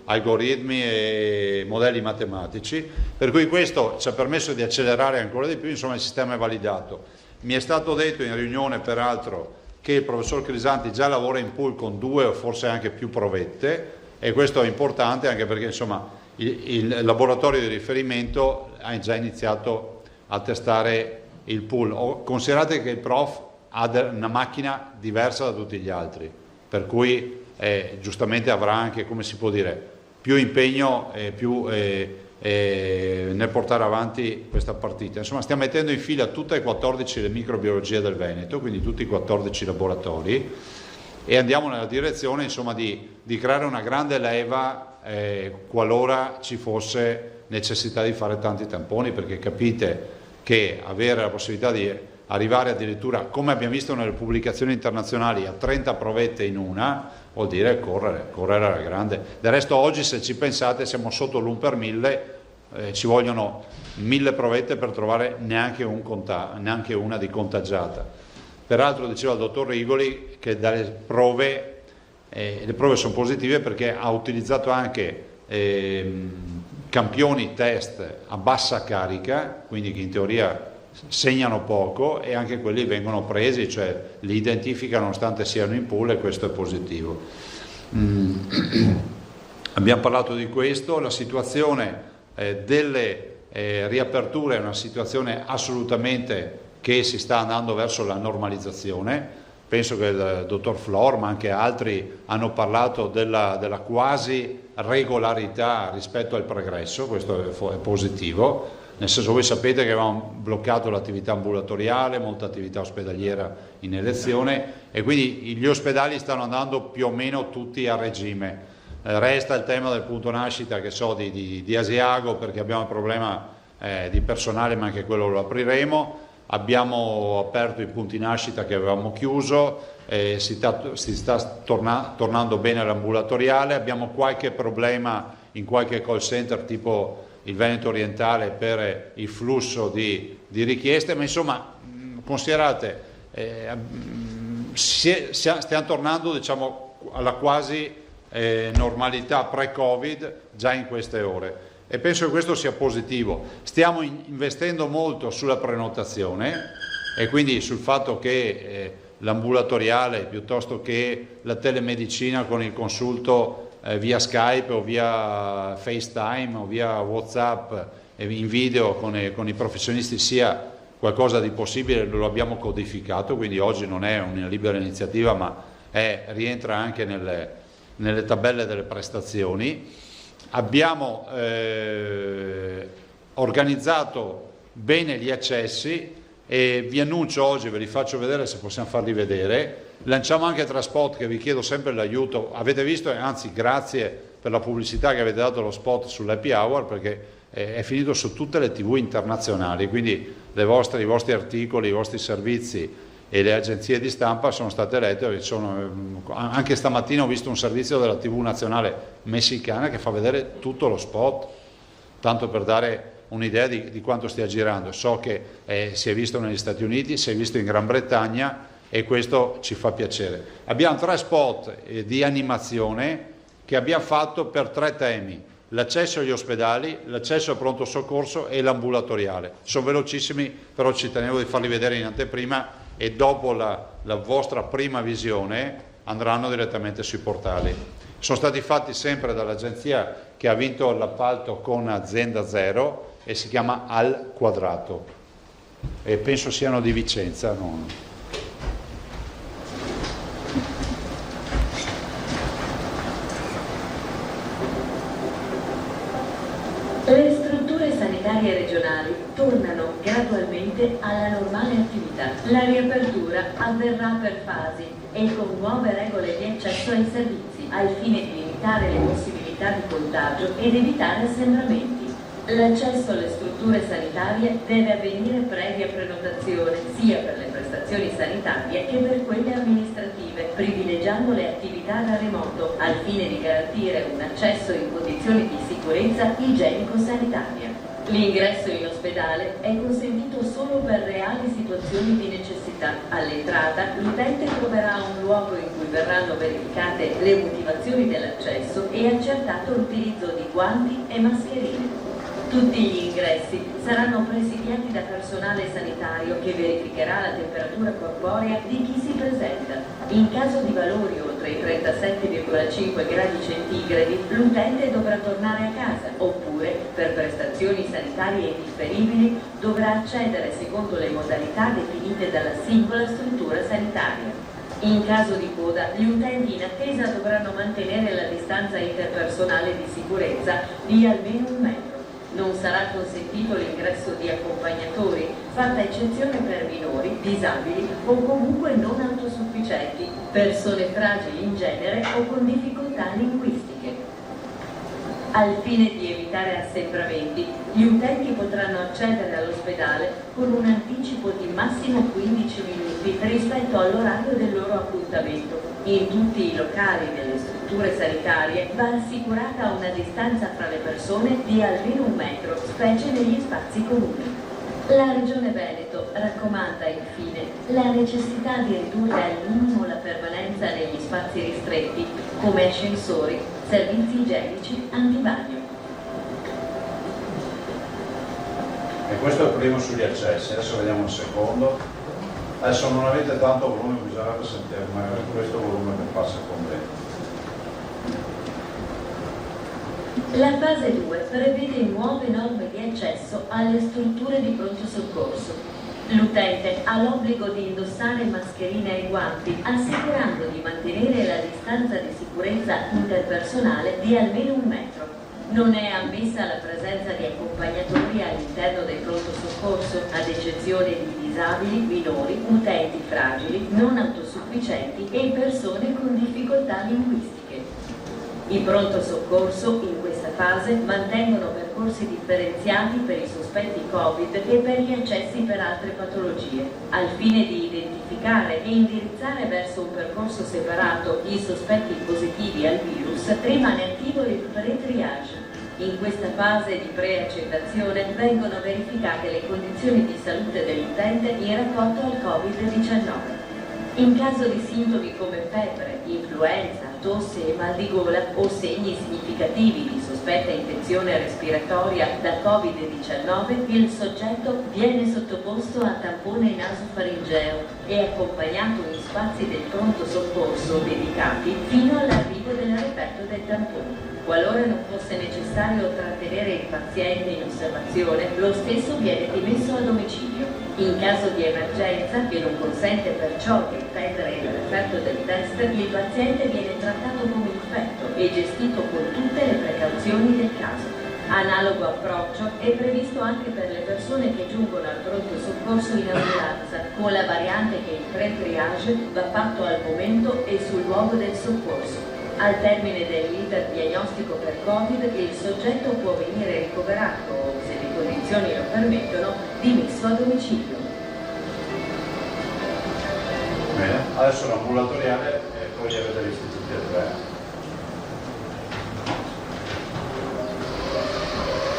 algoritmi e modelli matematici, per cui questo ci ha permesso di accelerare ancora di più, insomma il sistema è validato. Mi è stato detto in riunione peraltro che il professor Crisanti già lavora in pool con 2 o forse anche più provette, e questo è importante anche perché insomma il laboratorio di riferimento ha già iniziato a testare il pool. Considerate che il prof ha una macchina diversa da tutti gli altri, per cui giustamente avrà anche, come si può dire, più impegno e più nel portare avanti questa partita. Insomma stiamo mettendo in fila tutte e 14 le microbiologie del Veneto, quindi tutti i 14 laboratori, e andiamo nella direzione insomma di creare una grande leva qualora ci fosse necessità di fare tanti tamponi, perché capite che avere la possibilità di arrivare addirittura, come abbiamo visto nelle pubblicazioni internazionali, a 30 provette in una, vuol dire correre alla grande. Del resto oggi, se ci pensate, siamo sotto l'1 per 1000, ci vogliono 1000 provette per trovare neanche una di contagiata. Peraltro diceva il dottor Rigoli che dalle prove, le prove sono positive perché ha utilizzato anche campioni test a bassa carica, quindi che in teoria segnano poco, e anche quelli vengono presi, cioè li identifica nonostante siano in pool, e questo è positivo. Abbiamo parlato di questo, la situazione delle riaperture è una situazione assolutamente che si sta andando verso la normalizzazione. Penso che il dottor Flor, ma anche altri, hanno parlato della quasi regolarità rispetto al pregresso, questo è positivo, nel senso, voi sapete che avevamo bloccato l'attività ambulatoriale, molta attività ospedaliera in elezione, e quindi gli ospedali stanno andando più o meno tutti a regime. Resta il tema del punto nascita, che so, di Asiago, perché abbiamo il problema di personale, ma anche quello lo apriremo. Abbiamo aperto i punti nascita che avevamo chiuso, si sta tornando bene l'ambulatoriale, abbiamo qualche problema in qualche call center tipo il Veneto orientale per il flusso di richieste, ma insomma considerate, stiamo tornando, diciamo, alla quasi normalità pre-Covid già in queste ore. e penso che questo sia positivo. Stiamo investendo molto sulla prenotazione e quindi sul fatto che l'ambulatoriale piuttosto che la telemedicina con il consulto via Skype o via FaceTime o via WhatsApp in video con i professionisti sia qualcosa di possibile, lo abbiamo codificato, quindi oggi non è una libera iniziativa ma rientra anche nelle tabelle delle prestazioni. Abbiamo organizzato bene gli accessi e vi annuncio oggi, ve li faccio vedere se possiamo farli vedere. Lanciamo anche Traspot, che vi chiedo sempre l'aiuto. Avete visto, anzi grazie per la pubblicità che avete dato allo spot sull'Happy Hour, perché è finito su tutte le TV internazionali, quindi i vostri articoli, i vostri servizi e le agenzie di stampa sono state lette. Anche stamattina ho visto un servizio della TV nazionale messicana che fa vedere tutto lo spot, tanto per dare un'idea di quanto stia girando. So che si è visto negli Stati Uniti, si è visto in Gran Bretagna e questo ci fa piacere. Abbiamo 3 spot di animazione che abbiamo fatto per 3 temi: l'accesso agli ospedali, l'accesso al pronto soccorso e l'ambulatoriale. Sono velocissimi, però ci tenevo di farli vedere in anteprima e dopo la vostra prima visione andranno direttamente sui portali. Sono stati fatti sempre dall'agenzia che ha vinto l'appalto con Azienda Zero e si chiama Al Quadrato e penso siano di Vicenza. Le strutture sanitarie regionali tornano gradualmente alla normale attività. La riapertura avverrà per fasi e con nuove regole di accesso ai servizi, al fine di limitare le possibilità di contagio ed evitare assembramenti. L'accesso alle strutture sanitarie deve avvenire previa prenotazione sia per le prestazioni sanitarie che per quelle amministrative, privilegiando le attività da remoto al fine di garantire un accesso in condizioni di sicurezza igienico-sanitaria. L'ingresso in ospedale è consentito solo per reali situazioni di necessità. All'entrata l'utente troverà un luogo in cui verranno verificate le motivazioni dell'accesso e accertato l'utilizzo di guanti e mascherine. Tutti gli ingressi saranno presidiati da personale sanitario che verificherà la temperatura corporea di chi si presenta. In caso di valori oltre i 37,5 gradi centigradi, l'utente dovrà tornare a casa, oppure, per prestazioni sanitarie indifferibili, dovrà accedere secondo le modalità definite dalla singola struttura sanitaria. In caso di coda, gli utenti in attesa dovranno mantenere la distanza interpersonale di sicurezza di almeno 1 metro. Non sarà consentito l'ingresso di accompagnatori, fatta eccezione per minori, disabili o comunque non autosufficienti, persone fragili in genere o con difficoltà linguistiche. Al fine di evitare assembramenti, gli utenti potranno accedere all'ospedale con un anticipo di massimo 15 minuti rispetto all'orario del loro appuntamento. In tutti i locali delle strutture sanitarie va assicurata una distanza fra le persone di almeno 1 metro, specie negli spazi comuni. La Regione Veneto raccomanda infine la necessità di ridurre al minimo la permanenza negli spazi ristretti, come ascensori, servizi igienici, antibagno. E questo è il primo sugli accessi, adesso vediamo il secondo. Adesso non avete tanto volume, bisognerebbe sentire, ma è questo volume che passa con bene. La fase 2 prevede nuove norme di accesso alle strutture di pronto soccorso. L'utente ha l'obbligo di indossare mascherine e guanti, assicurando di mantenere la distanza di sicurezza interpersonale di almeno 1 metro. Non è ammessa la presenza di accompagnatori all'interno del pronto soccorso, ad eccezione di disabili, minori, utenti fragili, non autosufficienti e persone con difficoltà linguistiche. I pronto soccorso in questa fase mantengono percorsi differenziati per i sospetti Covid e per gli accessi per altre patologie, al fine di identificare e indirizzare verso un percorso separato i sospetti positivi al virus. Rimane attivo il pre-triage. In questa fase di preaccettazione vengono verificate le condizioni di salute dell'utente in rapporto al Covid-19. In caso di sintomi come febbre, influenza, tosse e mal di gola o segni significativi di sospetti sospetta infezione respiratoria da Covid-19, il soggetto viene sottoposto a tampone nasofaringeo e accompagnato in spazi del pronto soccorso dedicati fino all'arrivo del referto del tampone. Qualora non fosse necessario trattenere il paziente in osservazione, lo stesso viene dimesso a domicilio. In caso di emergenza, che non consente perciò di attendere il referto del test, il paziente viene trattato come infetto e gestito con tutte le precauzioni del caso. Analogo approccio è previsto anche per le persone che giungono al pronto soccorso in ambulanza, con la variante che il pre-triage va fatto al momento e sul luogo del soccorso. Al termine dell'iter diagnostico per Covid, il soggetto può venire ricoverato o, se le condizioni lo permettono, dimesso a domicilio. Bene, adesso l'ambulatoriale e poi avete l'istituti a 3.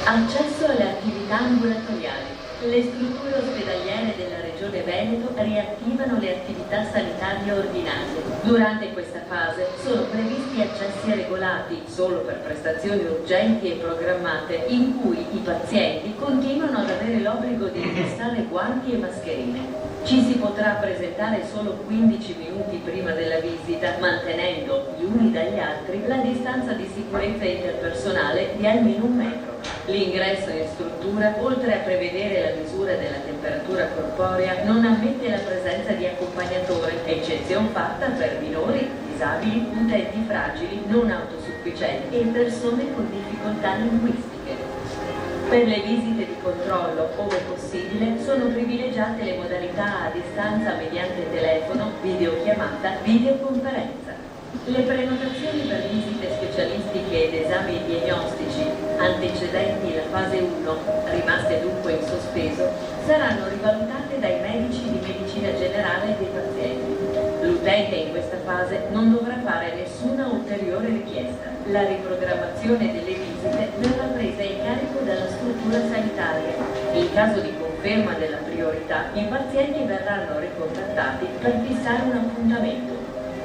Accesso alle attività ambulatoriali. Le strutture ospedaliere della Regione Veneto riattivano le attività sanitarie ordinarie. Durante questa fase sono previsti accessi regolati solo per prestazioni urgenti e programmate, in cui i pazienti continuano ad avere l'obbligo di indossare guanti e mascherine. Ci si potrà presentare solo 15 minuti prima della visita, mantenendo gli uni dagli altri la distanza di sicurezza interpersonale di almeno 1 metro. L'ingresso in struttura, oltre a prevedere la misura della temperatura corporea, non ammette la presenza di accompagnatore, eccezione fatta per minori, disabili, utenti fragili, non autosufficienti e persone con difficoltà linguistiche. Per le visite di controllo, ove possibile, sono privilegiate le modalità a distanza mediante telefono, videochiamata, videoconferenza. Le prenotazioni per visite specialistiche ed esami diagnostici antecedenti la fase 1, rimaste dunque in sospeso, saranno rivalutate dai medici di medicina generale dei pazienti. L'utente in questa fase non dovrà fare nessuna ulteriore richiesta. La riprogrammazione delle visite verrà presa in carico dalla struttura sanitaria. In caso di conferma della priorità, i pazienti verranno ricontattati per fissare un appuntamento.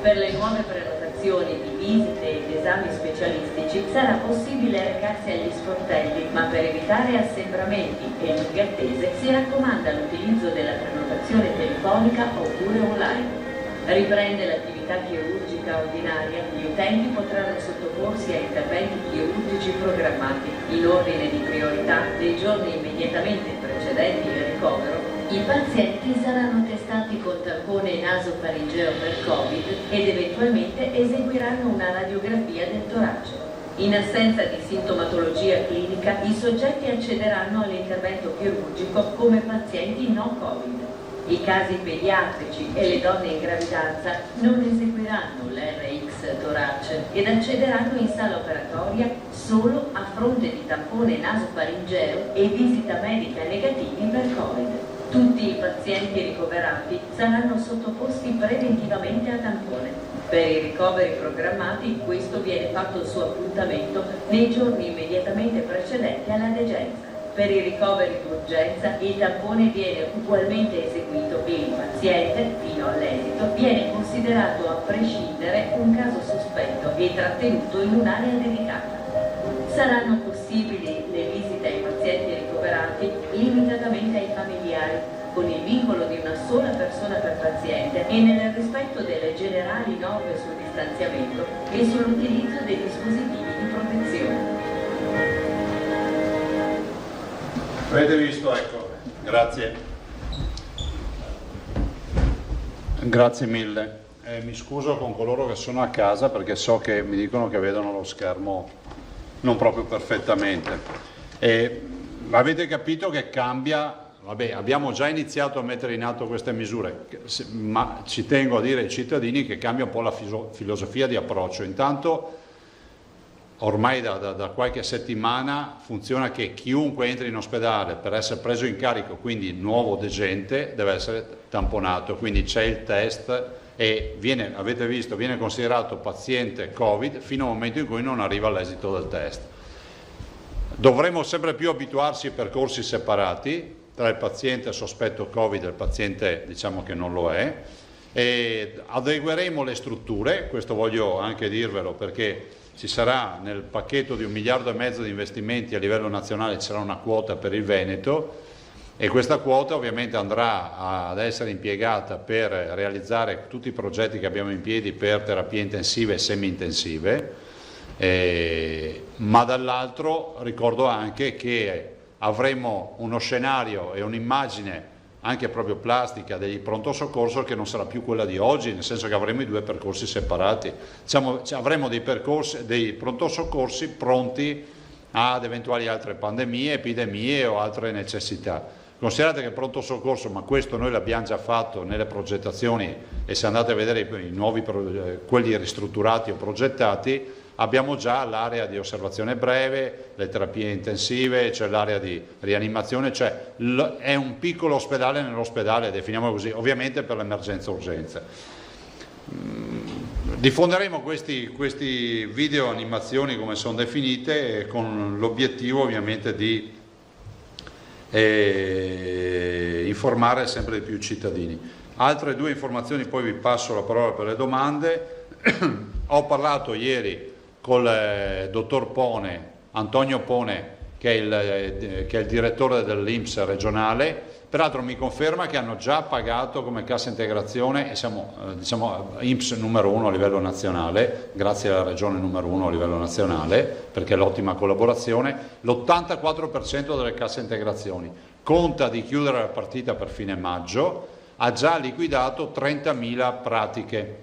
Per le nuove prenotazioni di visite ed esami specialistici sarà possibile recarsi agli sportelli, ma per evitare assembramenti e lunghe attese si raccomanda l'utilizzo della prenotazione telefonica oppure online. Riprende l'attività chirurgica ordinaria, gli utenti potranno sottoporsi a interventi chirurgici programmati in ordine di priorità nei giorni immediatamente precedenti il ricovero. I pazienti saranno testati con tampone nasofaringeo per Covid ed eventualmente eseguiranno una radiografia del torace. In assenza di sintomatologia clinica, i soggetti accederanno all'intervento chirurgico come pazienti no Covid. I casi pediatrici e le donne in gravidanza non eseguiranno l'RX torace ed accederanno in sala operatoria solo a fronte di tampone nasofaringeo e visita medica negativi per Covid. Tutti i pazienti ricoverati saranno sottoposti preventivamente a tampone. Per i ricoveri programmati questo viene fatto su appuntamento nei giorni immediatamente precedenti alla degenza. Per i ricoveri d'urgenza il tampone viene ugualmente eseguito e il paziente, fino all'esito, viene considerato a prescindere un caso sospetto e trattenuto in un'area dedicata. Saranno possibili le visite ai pazienti ricoverati limitatamente ai familiari, con il vincolo di una sola persona per paziente e nel rispetto delle generali norme sul distanziamento e sull'utilizzo dei dispositivi di protezione. Avete visto? Ecco, grazie. Grazie mille. Mi scuso con coloro che sono a casa perché so che mi dicono che vedono lo schermo non proprio perfettamente. Avete capito che cambia? Vabbè, abbiamo già iniziato a mettere in atto queste misure, ma ci tengo a dire ai cittadini che cambia un po' la filosofia di approccio. Intanto ormai da qualche settimana funziona che chiunque entri in ospedale per essere preso in carico, quindi nuovo degente, deve essere tamponato, quindi c'è il test e viene, avete visto, viene considerato paziente Covid fino al momento in cui non arriva all'esito del test. Dovremmo sempre più abituarsi a percorsi separati tra il paziente sospetto Covid e il paziente diciamo che non lo è. Adegueremo le strutture, questo voglio anche dirvelo, perché ci sarà nel pacchetto di 1,5 miliardi di investimenti a livello nazionale, ci sarà una quota per il Veneto, e questa quota ovviamente andrà ad essere impiegata per realizzare tutti i progetti che abbiamo in piedi per terapie intensive e semi-intensive, ma dall'altro ricordo anche che avremo uno scenario e un'immagine anche proprio plastica dei pronto soccorso che non sarà più quella di oggi, nel senso che avremo i 2 percorsi separati. Avremo dei pronto soccorsi pronti ad eventuali altre pandemie, epidemie o altre necessità. Considerate che il pronto soccorso, ma questo noi l'abbiamo già fatto nelle progettazioni, e se andate a vedere i nuovi quelli ristrutturati o progettati, abbiamo già l'area di osservazione breve, le terapie intensive, c'è l'area di rianimazione, cioè è un piccolo ospedale nell'ospedale, definiamolo così, ovviamente per l'emergenza urgenza. Diffonderemo questi video animazioni come sono definite, con l'obiettivo ovviamente di informare sempre di più i cittadini. Altre 2 informazioni, poi vi passo la parola per le domande. Ho parlato ieri col dottor Pone, Antonio Pone, che è il direttore dell'INPS regionale. Peraltro mi conferma che hanno già pagato come cassa integrazione, e siamo INPS numero 1 a livello nazionale, grazie alla regione numero 1 a livello nazionale, perché l'ottima collaborazione, l'84% delle casse integrazioni. Conta di chiudere la partita per fine maggio, ha già liquidato 30.000 pratiche.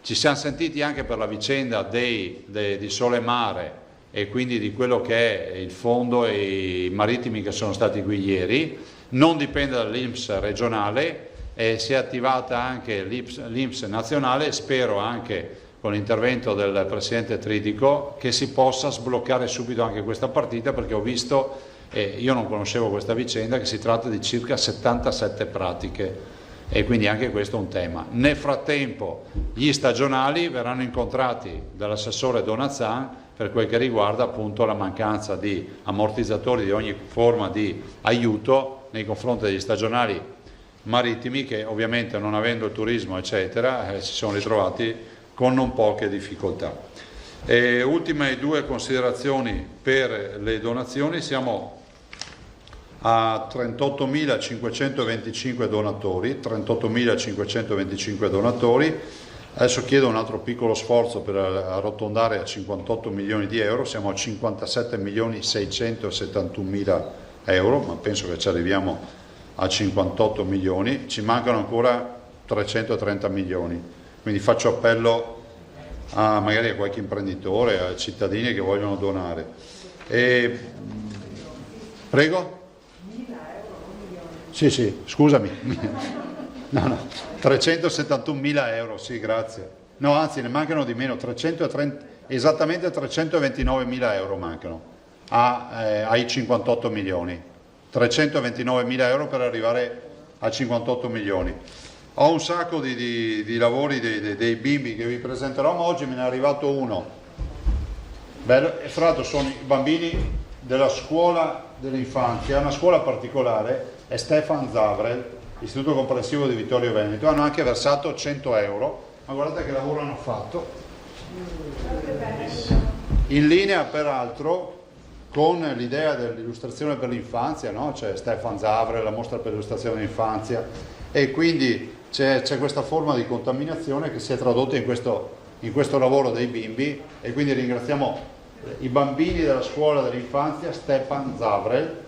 Ci siamo sentiti anche per la vicenda di Sole Mare, e quindi di quello che è il fondo e i marittimi che sono stati qui ieri. Non dipende dall'INPS regionale, si è attivata anche l'INPS nazionale, e spero anche con l'intervento del Presidente Tridico che si possa sbloccare subito anche questa partita, perché ho visto, io non conoscevo questa vicenda, che si tratta di circa 77 pratiche, e quindi anche questo è un tema. Nel frattempo gli stagionali verranno incontrati dall'assessore Donazzan per quel che riguarda appunto la mancanza di ammortizzatori di ogni forma di aiuto nei confronti degli stagionali marittimi, che ovviamente, non avendo il turismo eccetera, si sono ritrovati con non poche difficoltà. Ultime 2 considerazioni per le donazioni. Siamo a 38.525 donatori. Adesso chiedo un altro piccolo sforzo per arrotondare a 58 milioni di euro, siamo a 57.671.000 euro, ma penso che ci arriviamo a 58 milioni, ci mancano ancora 330 milioni, quindi faccio appello magari a qualche imprenditore, a cittadini che vogliono donare. Prego? 1.000 euro, 1 milione. Sì, scusami. No, 371.000 euro, sì, grazie. No, anzi, ne mancano di meno, esattamente 329.000 euro mancano ai 58 milioni. 329.000 euro per arrivare a 58 milioni. Ho un sacco di lavori dei bimbi che vi presenterò, ma oggi me ne è arrivato uno. Bello, e fra l'altro sono i bambini della scuola dell'infanzia, una scuola particolare, è Stefan Zavrel, Istituto Comprensivo di Vittorio Veneto. Hanno anche versato 100 euro, ma guardate che lavoro hanno fatto, in linea peraltro con l'idea dell'illustrazione per l'infanzia, no? C'è Stefan Zavrel, la mostra per l'illustrazione dell'infanzia, e quindi c'è questa forma di contaminazione che si è tradotta in questo lavoro dei bimbi, e quindi ringraziamo i bambini della scuola dell'infanzia Stefan Zavrel.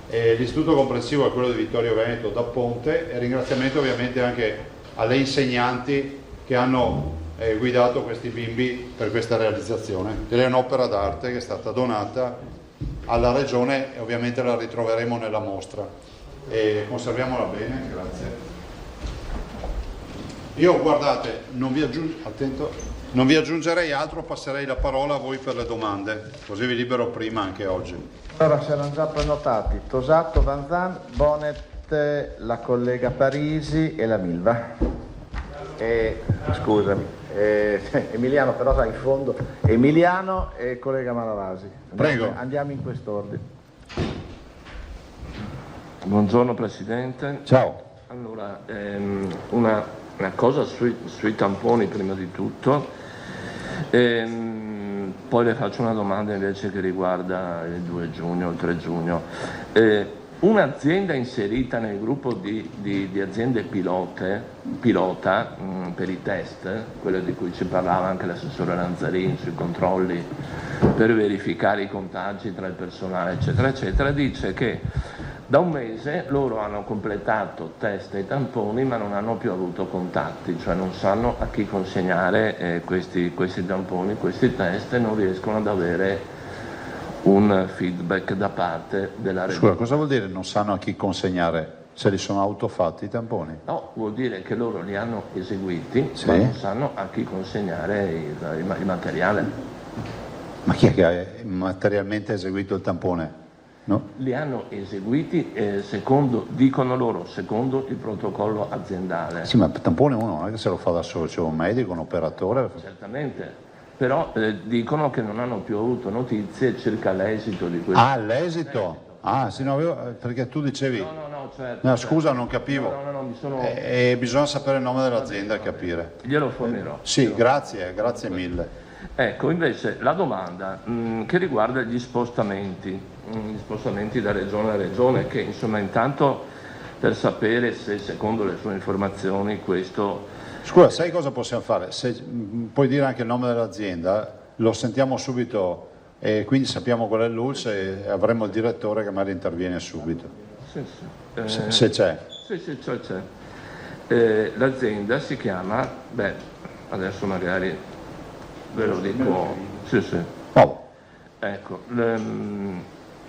L'istituto comprensivo è quello di Vittorio Veneto da Ponte, e ringraziamento ovviamente anche alle insegnanti che hanno guidato questi bimbi per questa realizzazione. È un'opera d'arte che è stata donata alla Regione e ovviamente la ritroveremo nella mostra. Conserviamola bene, grazie. Io, guardate, non vi aggiungerei altro, passerei la parola a voi per le domande, così vi libero prima anche oggi. Allora, si erano già prenotati Tosato, Vanzan, Bonet, la collega Parisi e la Milva. Scusami, Emiliano però sta in fondo. Emiliano e il collega Malavasi. Prego. Andiamo in quest'ordine. Buongiorno Presidente. Ciao. Allora, una una cosa sui tamponi prima di tutto, poi le faccio una domanda invece che riguarda il 2 giugno, il 3 giugno. Un'azienda inserita nel gruppo di aziende pilota per i test, quello di cui ci parlava anche l'assessore Lanzarin sui controlli per verificare i contagi tra il personale eccetera eccetera, dice che da un mese loro hanno completato test e tamponi ma non hanno più avuto contatti, cioè non sanno a chi consegnare questi tamponi, questi test, e non riescono ad avere un feedback da parte della regione. Scusa, cosa vuol dire non sanno a chi consegnare? Se li sono autofatti i tamponi? No, vuol dire che loro li hanno eseguiti, sì, ma non sanno a chi consegnare il materiale. Ma chi è che ha materialmente eseguito il tampone? No? Li hanno eseguiti dicono loro, secondo il protocollo aziendale. Sì, ma il tampone uno non è che se lo fa da solo, c'è un medico, un operatore. Certamente, però dicono che non hanno più avuto notizie circa l'esito di questo. Ah, l'esito? Ah, sì, no, perché tu dicevi... No, certo. No, scusa, non capivo. No, mi sono... bisogna sapere il nome dell'azienda e capire. Glielo fornirò. Sì, grazie mille. Ecco, invece la domanda che riguarda gli spostamenti da regione a regione, che insomma intanto per sapere se secondo le sue informazioni questo... Scusa, sai cosa possiamo fare? Se puoi dire anche il nome dell'azienda, lo sentiamo subito e quindi sappiamo qual è l'ULSS e avremo il direttore che magari interviene subito. Sì. Se c'è. Sì, c'è. L'azienda si chiama, adesso magari ve lo dico. Sì. Oh. Ecco,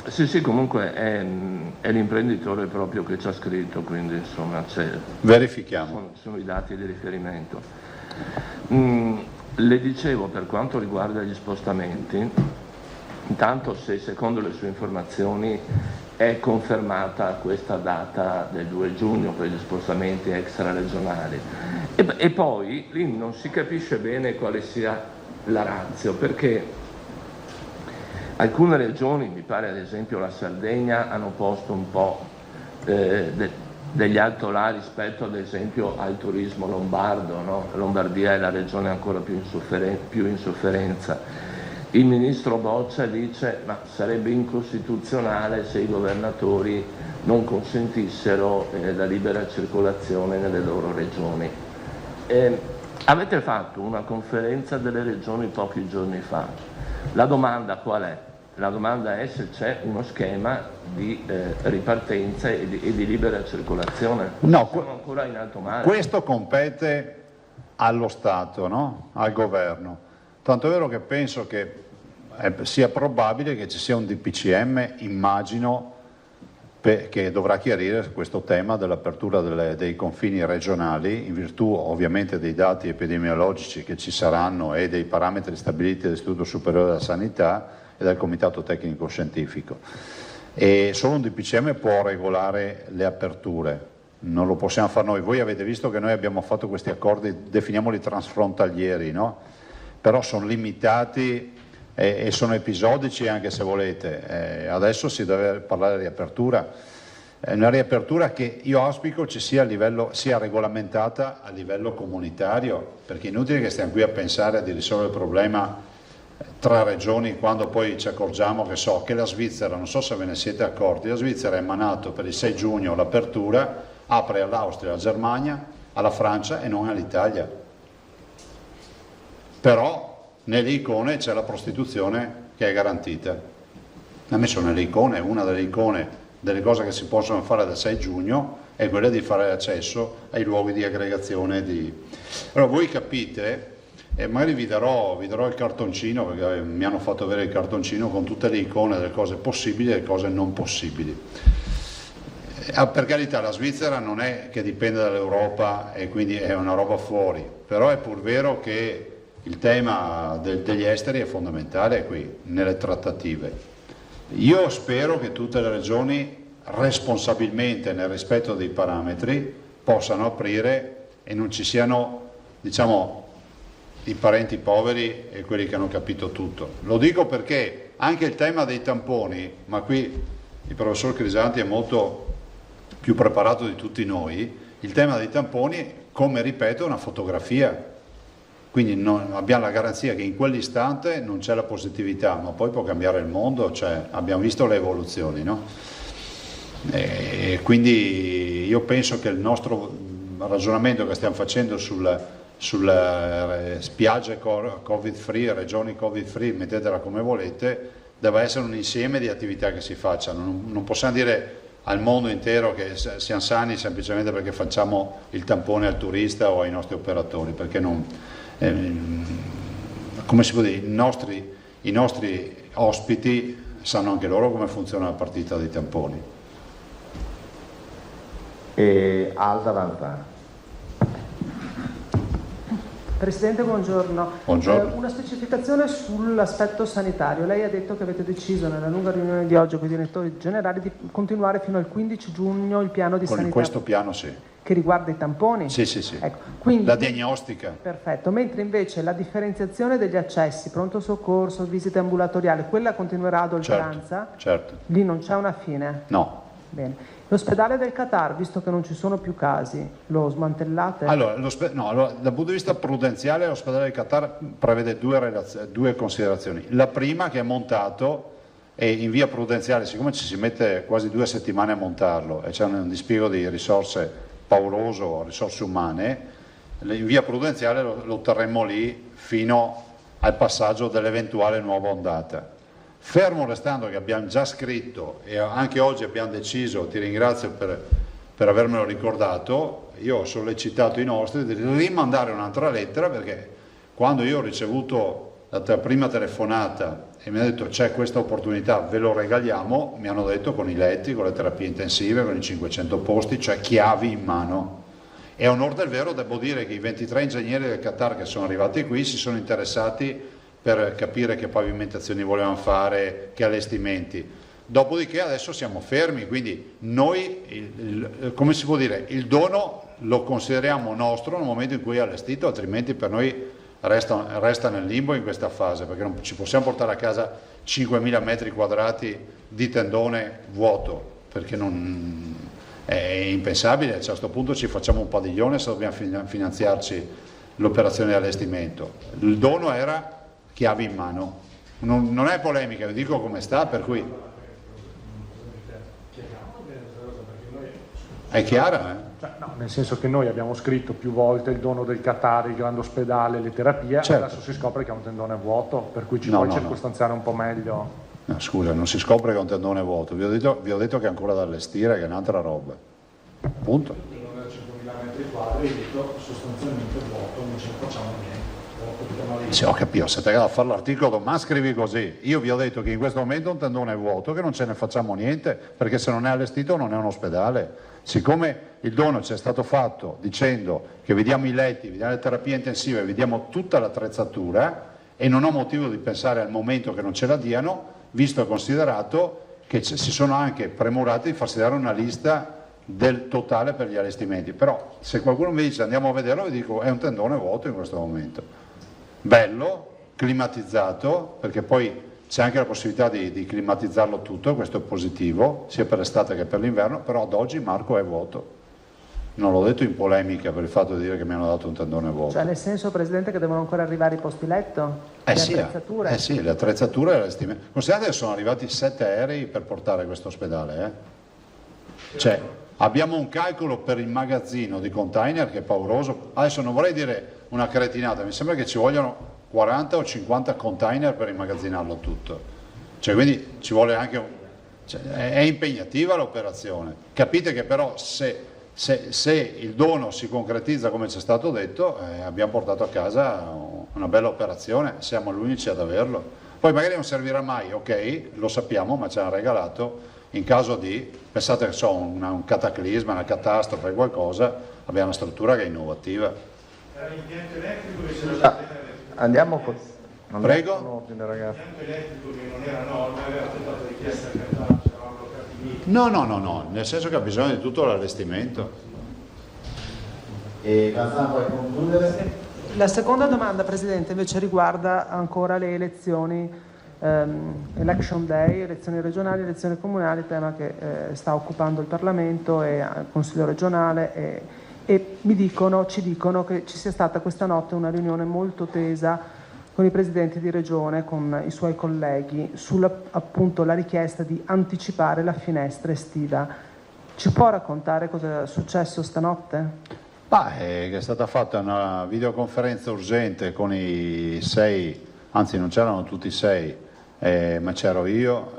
sì, comunque è l'imprenditore proprio che ci ha scritto, quindi insomma verifichiamo. Sono i dati di riferimento. Le dicevo, per quanto riguarda gli spostamenti, intanto se secondo le sue informazioni è confermata questa data del 2 giugno per gli spostamenti extraregionali e poi lì non si capisce bene quale sia la ratio, perché alcune regioni, mi pare ad esempio la Sardegna, hanno posto un po' degli altolà rispetto ad esempio al turismo lombardo, no? Lombardia è la regione ancora più in sofferenza. Il ministro Boccia dice ma sarebbe incostituzionale se i governatori non consentissero la libera circolazione nelle loro regioni. Avete fatto una conferenza delle regioni pochi giorni fa. La domanda qual è? La domanda è se c'è uno schema di ripartenza e di libera circolazione. No, siamo ancora in alto mare. Questo compete allo Stato, no? Al governo. Tanto è vero che penso che sia probabile che ci sia un DPCM, immagino, che dovrà chiarire questo tema dell'apertura dei confini regionali in virtù ovviamente dei dati epidemiologici che ci saranno e dei parametri stabiliti dall'Istituto Superiore della Sanità e dal Comitato Tecnico Scientifico. E solo un DPCM può regolare le aperture, non lo possiamo fare noi. Voi avete visto che noi abbiamo fatto questi accordi, definiamoli transfrontalieri, no? Però sono limitati e sono episodici anche se volete. Adesso si deve parlare di riapertura, una riapertura che io auspico ci sia sia regolamentata a livello comunitario, perché è inutile che stiamo qui a pensare di risolvere il problema tra regioni quando poi ci accorgiamo che la Svizzera, non so se ve ne siete accorti, la Svizzera ha emanato per il 6 giugno l'apertura, apre all'Austria, alla Germania, alla Francia e non all'Italia. Però nelle icone c'è la prostituzione che è garantita. Ha messo nelle icone, una delle icone delle cose che si possono fare dal 6 giugno è quella di fare accesso ai luoghi di aggregazione. Allora voi capite, magari vi darò il cartoncino, perché mi hanno fatto avere il cartoncino con tutte le icone delle cose possibili e delle cose non possibili. Per carità, la Svizzera non è che dipende dall'Europa e quindi è una roba fuori, però è pur vero che il tema degli esteri è fondamentale qui, nelle trattative. Io spero che tutte le regioni responsabilmente, nel rispetto dei parametri, possano aprire e non ci siano, diciamo, i parenti poveri e quelli che hanno capito tutto. Lo dico perché anche il tema dei tamponi, ma qui il professor Crisanti è molto più preparato di tutti noi, il tema dei tamponi come ripeto, una fotografia. Quindi abbiamo la garanzia che in quell'istante non c'è la positività, ma poi può cambiare il mondo, cioè abbiamo visto le evoluzioni, no? E quindi io penso che il nostro ragionamento che stiamo facendo sulle spiagge covid free, regioni covid free, mettetela come volete, deve essere un insieme di attività che si facciano. Non possiamo dire al mondo intero che siamo sani semplicemente perché facciamo il tampone al turista o ai nostri operatori, perché non, come si può dire, i nostri ospiti sanno anche loro come funziona la partita dei tamponi. E Alda Vanzan. Presidente, buongiorno. Buongiorno. Una specificazione sull'aspetto sanitario. Lei ha detto che avete deciso nella lunga riunione di oggi con i direttori generali di continuare fino al 15 giugno il piano di sanità. Con questo piano sì. Che riguarda i tamponi? Sì, sì, sì. Ecco, quindi, la diagnostica. Perfetto, mentre invece la differenziazione degli accessi, pronto soccorso, visite ambulatoriali, quella continuerà ad oltranza? Certo. Lì non c'è una fine? No. Bene. L'ospedale del Qatar, visto che non ci sono più casi, lo smantellate? Allora, dal punto di vista prudenziale l'ospedale del Qatar prevede due considerazioni. La prima, che è montato e in via prudenziale, siccome ci si mette quasi 2 settimane a montarlo e c'è un dispiego di risorse pauroso, risorse umane, in via prudenziale lo terremo lì fino al passaggio dell'eventuale nuova ondata. Fermo restando che abbiamo già scritto e anche oggi abbiamo deciso, ti ringrazio per avermelo ricordato, io ho sollecitato i nostri di rimandare un'altra lettera, perché quando io ho ricevuto la prima telefonata e mi hanno detto c'è questa opportunità, ve lo regaliamo, mi hanno detto con i letti, con le terapie intensive, con i 500 posti, cioè chiavi in mano. E a onor del vero devo dire che i 23 ingegneri del Qatar che sono arrivati qui si sono interessati per capire che pavimentazioni volevano fare, che allestimenti. Dopodiché adesso siamo fermi, quindi noi, come si può dire, il dono lo consideriamo nostro nel momento in cui è allestito, altrimenti per noi resta nel limbo in questa fase, perché non ci possiamo portare a casa 5.000 metri quadrati di tendone vuoto, perché è impensabile. A questo punto ci facciamo un padiglione se dobbiamo finanziarci l'operazione di allestimento. Il dono era chiavi in mano, non è polemica, vi dico come sta, per cui è chiara, Cioè, no, nel senso che noi abbiamo scritto più volte il dono del Qatar, il grande ospedale, le terapie, certo. Adesso si scopre che è un tendone vuoto, per cui ci puoi circostanziare un po' meglio. No, scusa, non si scopre che è un tendone vuoto, vi ho detto che è ancora da allestire, che è un'altra roba, punto. Il tendone da 5.000 metri quadri, detto sostanzialmente vuoto, non ce ne facciamo niente. Sì, ho capito, se te a fare l'articolo, ma scrivi così. Io vi ho detto che in questo momento un tendone è vuoto, che non ce ne facciamo niente, perché se non è allestito non è un ospedale. Siccome il dono ci è stato fatto dicendo che vediamo i letti, vediamo le terapie intensive, vediamo tutta l'attrezzatura e non ho motivo di pensare al momento che non ce la diano, visto e considerato che si sono anche premurati di farsi dare una lista del totale per gli allestimenti. Però se qualcuno mi dice andiamo a vederlo, vi dico è un tendone vuoto in questo momento. Bello, climatizzato, perché poi c'è anche la possibilità di climatizzarlo tutto, questo è positivo, sia per l'estate che per l'inverno, però ad oggi Marco è vuoto. Non l'ho detto in polemica per il fatto di dire che mi hanno dato un tendone vuoto. Cioè nel senso, Presidente, che devono ancora arrivare i posti letto? Le attrezzature? Sì, le attrezzature e l'allestimento. Considerate che sono arrivati 7 aerei per portare questo ospedale. Cioè, abbiamo un calcolo per il magazzino di container che è pauroso. Adesso non vorrei dire una cretinata, mi sembra che ci vogliono 40 o 50 container per immagazzinarlo tutto. Cioè, quindi ci vuole anche è impegnativa l'operazione. Capite che però se il dono si concretizza come ci è stato detto, abbiamo portato a casa una bella operazione, siamo gli unici ad averlo. Poi magari non servirà mai, ok, lo sappiamo, ma ce l'ha regalato in caso di, pensate che un cataclisma, una catastrofe, qualcosa, abbiamo una struttura che è innovativa. L'impianto elettrico andiamo con... Prego? L'impianto elettrico che non era norma, aveva tentato richiesta al Qatar, ci eravamo bloccati lì. No, nel senso che ha bisogno di tutto l'allestimento. E Vanzan, vuoi concludere? La seconda domanda, Presidente, invece riguarda ancora le elezioni, Election Day, elezioni regionali, elezioni comunali, tema che sta occupando il Parlamento e il Consiglio regionale e e ci dicono che ci sia stata questa notte una riunione molto tesa con i presidenti di regione, con i suoi colleghi, sulla appunto la richiesta di anticipare la finestra estiva. Ci può raccontare cosa è successo stanotte? Che è stata fatta una videoconferenza urgente con i 6, anzi non c'erano tutti i 6, ma c'ero io,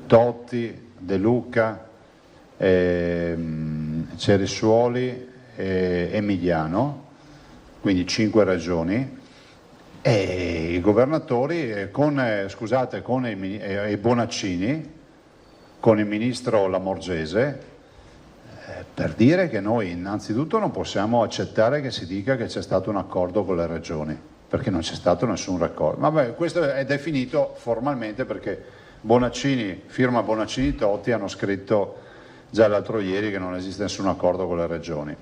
Totti, De Luca, Cerissuoli e Emiliano, quindi 5 regioni, e i governatori e Bonaccini, con il ministro Lamorgese, per dire che noi innanzitutto non possiamo accettare che si dica che c'è stato un accordo con le regioni, perché non c'è stato nessun raccordo. Vabbè, questo è definito formalmente perché firma Bonaccini-Totti hanno scritto già l'altro ieri che non esiste nessun accordo con le regioni.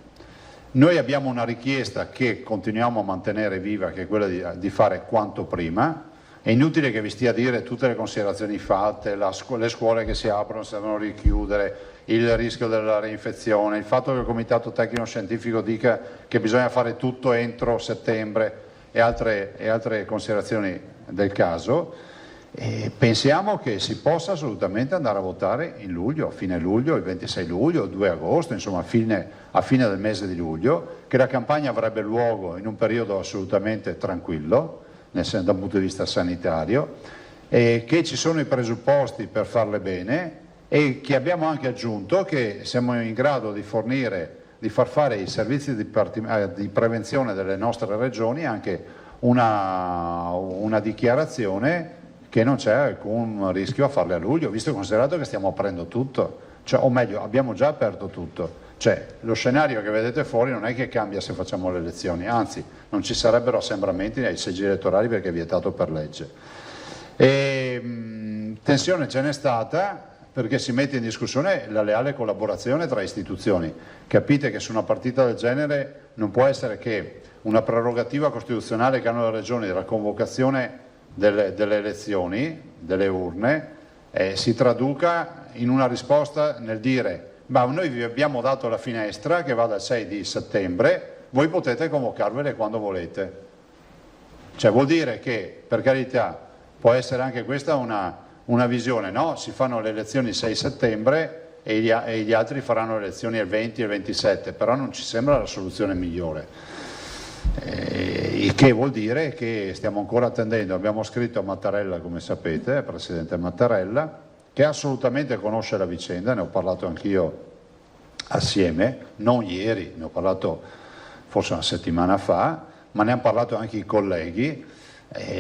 Noi abbiamo una richiesta che continuiamo a mantenere viva, che è quella di fare quanto prima. È inutile che vi stia a dire tutte le considerazioni fatte, le scuole che si aprono, si devono richiudere, il rischio della reinfezione, il fatto che il Comitato Tecnico Scientifico dica che bisogna fare tutto entro settembre e altre considerazioni del caso. E pensiamo che si possa assolutamente andare a votare in luglio, a fine luglio, il 26 luglio, il 2 agosto, insomma a fine del mese di luglio, che la campagna avrebbe luogo in un periodo assolutamente tranquillo, dal punto di vista sanitario, e che ci sono i presupposti per farle bene e che abbiamo anche aggiunto che siamo in grado di far fare ai servizi di prevenzione delle nostre regioni anche una dichiarazione che non c'è alcun rischio a farle a luglio, visto e considerato che stiamo aprendo tutto, o meglio abbiamo già aperto tutto. Lo scenario che vedete fuori non è che cambia se facciamo le elezioni, anzi non ci sarebbero assembramenti nei seggi elettorali perché è vietato per legge. Tensione ce n'è stata perché si mette in discussione la leale collaborazione tra istituzioni. Capite che su una partita del genere non può essere che una prerogativa costituzionale che hanno le regioni della convocazione delle elezioni, delle urne, si traduca in una risposta nel dire ma noi vi abbiamo dato la finestra che va dal 6 di settembre, voi potete convocarvele quando volete. Vuol dire che, per carità, può essere anche questa una visione, no? Si fanno le elezioni il 6 settembre e gli altri faranno le elezioni il 20 e il 27, però non ci sembra la soluzione migliore. Il che vuol dire che stiamo ancora attendendo, abbiamo scritto a Mattarella, come sapete, al Presidente Mattarella, che assolutamente conosce la vicenda, ne ho parlato anch'io assieme, non ieri, ne ho parlato forse una settimana fa, ma ne hanno parlato anche i colleghi,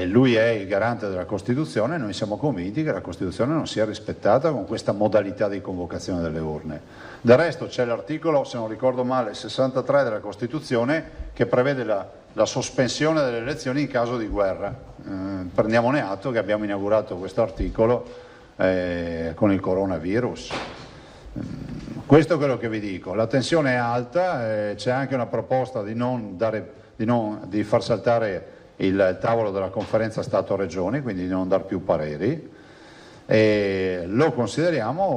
lui è il garante della Costituzione e noi siamo convinti che la Costituzione non sia rispettata con questa modalità di convocazione delle urne. Del resto c'è l'articolo, se non ricordo male, 63 della Costituzione che prevede la sospensione delle elezioni in caso di guerra. Prendiamone atto che abbiamo inaugurato questo articolo con il coronavirus. Questo è quello che vi dico, la tensione è alta, c'è anche una proposta di far saltare il tavolo della conferenza Stato-Regioni, quindi di non dar più pareri, e lo consideriamo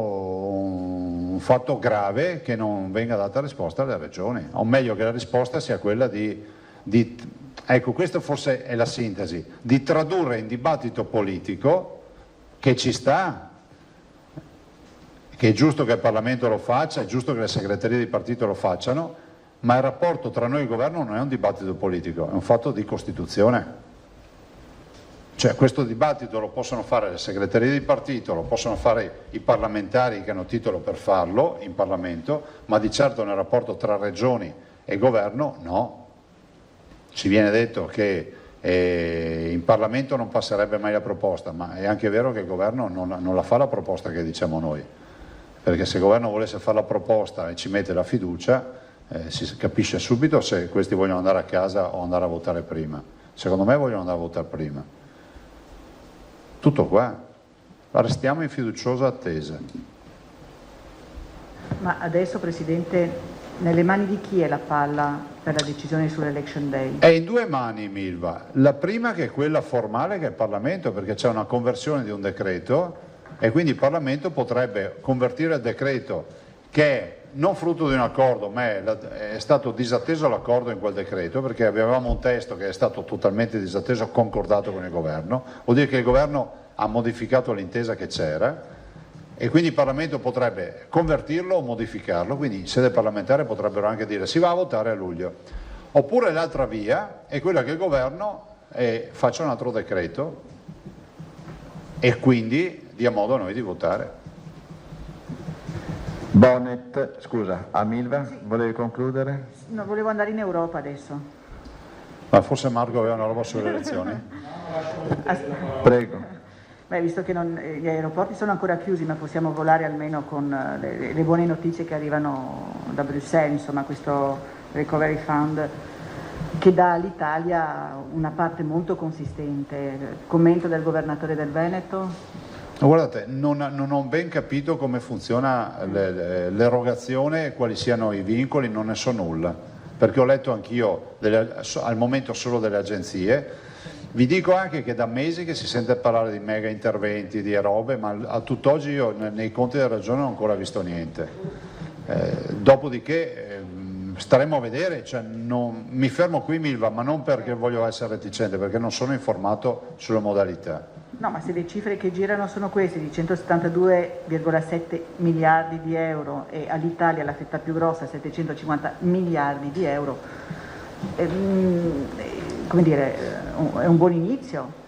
un fatto grave che non venga data risposta alle regioni, o meglio che la risposta sia quella ecco, questa forse è la sintesi, di tradurre in dibattito politico che ci sta, che è giusto che il Parlamento lo faccia, è giusto che le segreterie di partito lo facciano, ma il rapporto tra noi e il governo non è un dibattito politico, è un fatto di Costituzione. Questo dibattito lo possono fare le segreterie di partito, lo possono fare i parlamentari che hanno titolo per farlo in Parlamento, ma di certo nel rapporto tra regioni e governo no. Ci viene detto che in Parlamento non passerebbe mai la proposta, ma è anche vero che il governo non la fa la proposta che diciamo noi, perché se il governo volesse fare la proposta e ci mette la fiducia, si capisce subito se questi vogliono andare a casa o andare a votare prima. Secondo me vogliono andare a votare prima. Tutto qua, restiamo in fiduciosa attesa. Ma adesso, Presidente, nelle mani di chi è la palla per la decisione sull'Election Day? È in due mani, Milva. La prima che è quella formale, che è il Parlamento, perché c'è una conversione di un decreto e quindi il Parlamento potrebbe convertire il decreto che è non frutto di un accordo, ma è stato disatteso l'accordo in quel decreto, perché avevamo un testo che è stato totalmente disatteso, concordato con il governo, vuol dire che il governo ha modificato l'intesa che c'era e quindi il Parlamento potrebbe convertirlo o modificarlo, quindi in sede parlamentare potrebbero anche dire si va a votare a luglio. Oppure l'altra via è quella che il governo faccia un altro decreto e quindi dia modo a noi di votare. Bonet, scusa, Amilva, volevi concludere? No, volevo andare in Europa adesso. Ma forse Marco aveva una roba sulle elezioni? Prego. Beh, visto che gli aeroporti sono ancora chiusi, ma possiamo volare almeno con le buone notizie che arrivano da Bruxelles, insomma questo Recovery Fund che dà all'Italia una parte molto consistente. Commento del governatore del Veneto? Guardate, non ho ben capito come funziona l'erogazione e quali siano i vincoli, non ne so nulla, perché ho letto anch'io al momento solo delle agenzie. Vi dico anche che da mesi che si sente parlare di mega interventi, di robe, ma a tutt'oggi io nei conti della Regione non ho ancora visto niente. Dopodiché staremo a vedere, cioè mi fermo qui Milva, ma non perché voglio essere reticente, perché non sono informato sulle modalità. No, ma se le cifre che girano sono queste, di 172,7 miliardi di euro e all'Italia la fetta più grossa 750 miliardi di euro, come dire, è un buon inizio.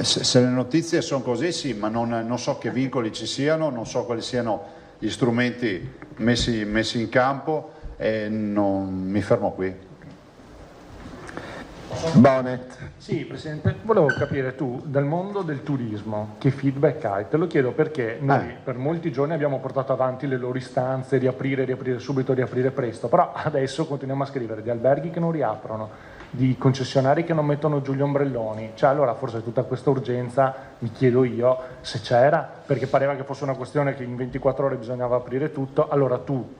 Se le notizie sono così sì, ma non so che vincoli ci siano, non so quali siano gli strumenti messi in campo e mi fermo qui. Bonet. Sì, Presidente, volevo capire tu, dal mondo del turismo, che feedback hai? Te lo chiedo perché noi per molti giorni abbiamo portato avanti le loro istanze, riaprire subito, riaprire presto, però adesso continuiamo a scrivere di alberghi che non riaprono, di concessionari che non mettono giù gli ombrelloni, cioè allora forse tutta questa urgenza, mi chiedo io, se c'era, perché pareva che fosse una questione che in 24 ore bisognava aprire tutto, allora tu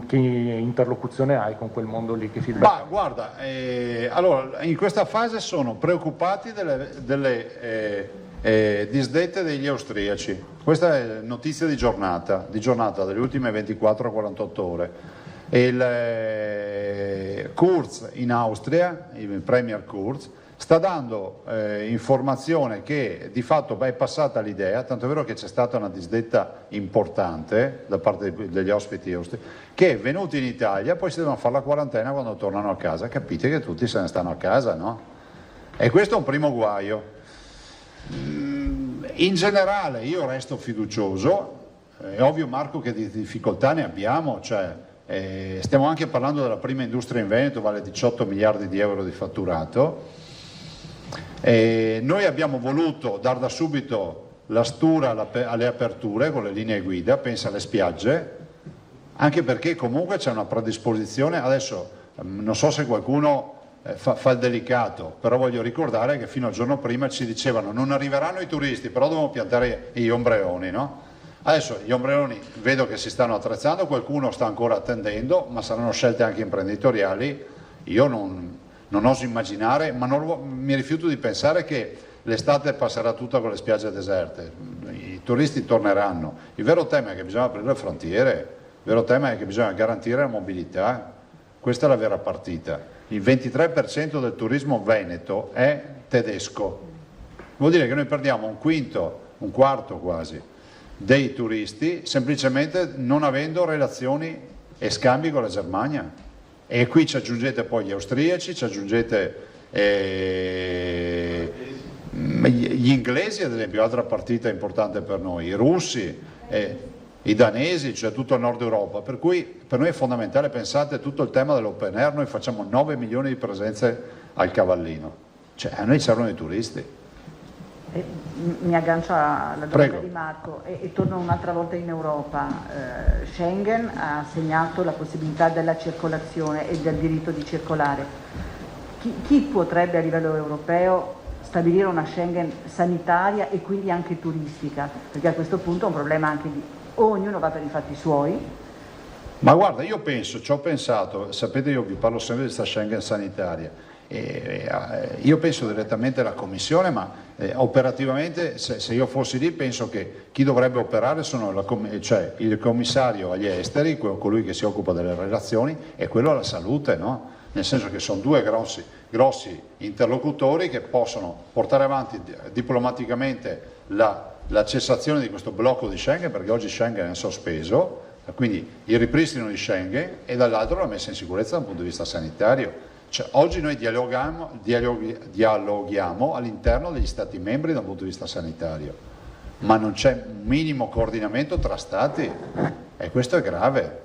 che interlocuzione hai con quel mondo lì? Che feedback? Ma guarda, allora in questa fase sono preoccupati delle disdette degli austriaci, questa è notizia di giornata delle ultime 24-48 ore. Il Kurz in Austria, il Premier Kurz, sta dando informazione che di fatto è passata l'idea, tanto è vero che c'è stata una disdetta importante da parte degli ospiti austriaci, che venuti in Italia poi si devono fare la quarantena quando tornano a casa, capite che tutti se ne stanno a casa, no? E questo è un primo guaio. In generale io resto fiducioso, è ovvio Marco che di difficoltà ne abbiamo, cioè stiamo anche parlando della prima industria in Veneto, vale 18 miliardi di euro di fatturato. Noi abbiamo voluto dar da subito la stura alle aperture con le linee guida, pensa alle spiagge, anche perché comunque c'è una predisposizione. Adesso non so se qualcuno fa il delicato, però voglio ricordare che fino al giorno prima ci dicevano non arriveranno i turisti, però dobbiamo piantare gli ombrelloni, no? Adesso gli ombrelloni vedo che si stanno attrezzando, qualcuno sta ancora attendendo, ma saranno scelte anche imprenditoriali. Io non oso immaginare, ma mi rifiuto di pensare che l'estate passerà tutta con le spiagge deserte. I turisti torneranno. Il vero tema è che bisogna aprire le frontiere, il vero tema è che bisogna garantire la mobilità. Questa è la vera partita. Il 23% del turismo veneto è tedesco. Vuol dire che noi perdiamo un quinto, un quarto quasi, dei turisti semplicemente non avendo relazioni e scambi con la Germania. E qui ci aggiungete poi gli austriaci, ci aggiungete gli inglesi, ad esempio, altra partita importante per noi, i russi, i danesi, cioè tutto il nord Europa, per cui per noi è fondamentale, pensate, tutto il tema dell'open air. Noi facciamo 9 milioni di presenze al Cavallino, cioè a noi servono i turisti. Mi aggancio alla domanda di Marco e torno un'altra volta in Europa. Schengen ha assegnato la possibilità della circolazione e del diritto di circolare. Chi potrebbe a livello europeo stabilire una Schengen sanitaria e quindi anche turistica? Perché a questo punto è un problema anche di ognuno va per i fatti suoi. Ma guarda, io ci ho pensato, sapete io vi parlo sempre di questa Schengen sanitaria Io penso direttamente alla Commissione, ma operativamente se io fossi lì penso che chi dovrebbe operare sono cioè il commissario agli esteri, colui che si occupa delle relazioni, e quello alla salute, no? Nel senso che sono due grossi interlocutori che possono portare avanti diplomaticamente la cessazione di questo blocco di Schengen, perché oggi Schengen è sospeso, quindi il ripristino di Schengen, e dall'altro la messa in sicurezza dal punto di vista sanitario. Cioè, oggi noi dialoghiamo all'interno degli Stati membri dal punto di vista sanitario, ma non c'è un minimo coordinamento tra Stati, e questo è grave.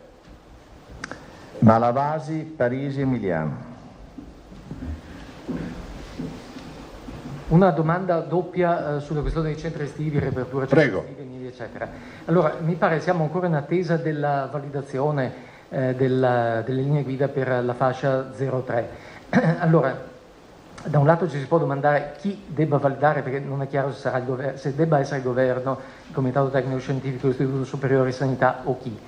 Malavasi, Parisi, Emiliano. Una domanda doppia sulla questione dei centri estivi, riapertura centri estivi, eccetera. Allora, mi pare siamo ancora in attesa della validazione delle linee guida per la fascia 03. Allora, da un lato ci si può domandare chi debba validare, perché non è chiaro se, se debba essere il governo, il Comitato Tecnico Scientifico, l'Istituto Superiore di Sanità o chi.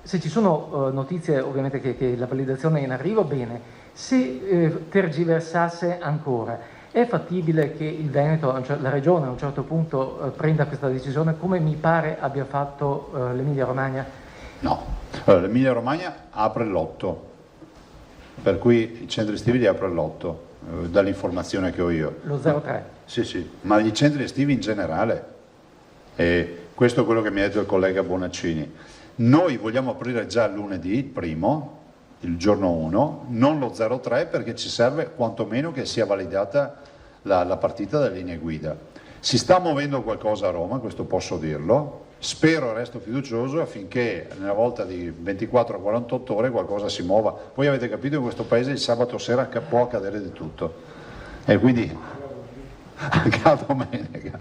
Se ci sono notizie ovviamente che la validazione è in arrivo, bene. Se tergiversasse ancora, è fattibile che il Veneto, la Regione a un certo punto prenda questa decisione, come mi pare abbia fatto l'Emilia Romagna? No, allora, l'Emilia Romagna apre l'8, per cui i centri estivi li apre l'8, dall'informazione che ho io. Lo 03? Sì, ma i centri estivi in generale, e questo è quello che mi ha detto il collega Bonaccini. Noi vogliamo aprire già lunedì, il giorno 1, non lo 03, perché ci serve quantomeno che sia validata la partita delle linee guida. Si sta muovendo qualcosa a Roma, questo posso dirlo. Spero, resto fiducioso affinché nella volta di 24-48 ore qualcosa si muova. Voi avete capito che in questo paese il sabato sera può accadere di tutto, e quindi anche la domenica.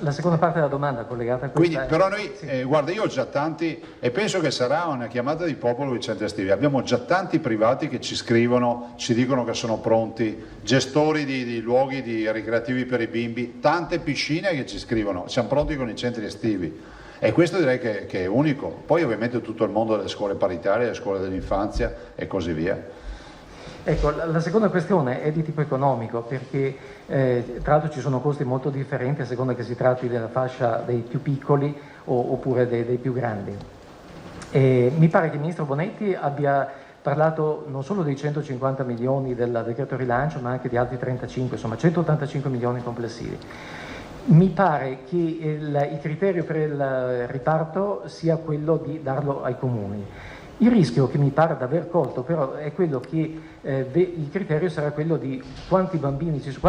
La seconda parte della domanda collegata a questa. Quindi, però noi, guarda, io ho già tanti, e penso che sarà una chiamata di popolo di centri estivi. Abbiamo già tanti privati che ci scrivono, ci dicono che sono pronti, gestori di luoghi ricreativi per i bimbi, tante piscine che ci scrivono, siamo pronti con i centri estivi. E questo direi che è unico. Poi ovviamente tutto il mondo delle scuole paritarie, le scuole dell'infanzia e così via. Ecco, la seconda questione è di tipo economico, perché tra l'altro ci sono costi molto differenti a seconda che si tratti della fascia dei più piccoli oppure dei più grandi. Mi pare che il Ministro Bonetti abbia parlato non solo dei 150 milioni del decreto rilancio, ma anche di altri 35, insomma 185 milioni complessivi. Mi pare che il criterio per il riparto sia quello di darlo ai comuni. Il rischio che mi pare di aver colto però è quello che il criterio sarà quello di quanti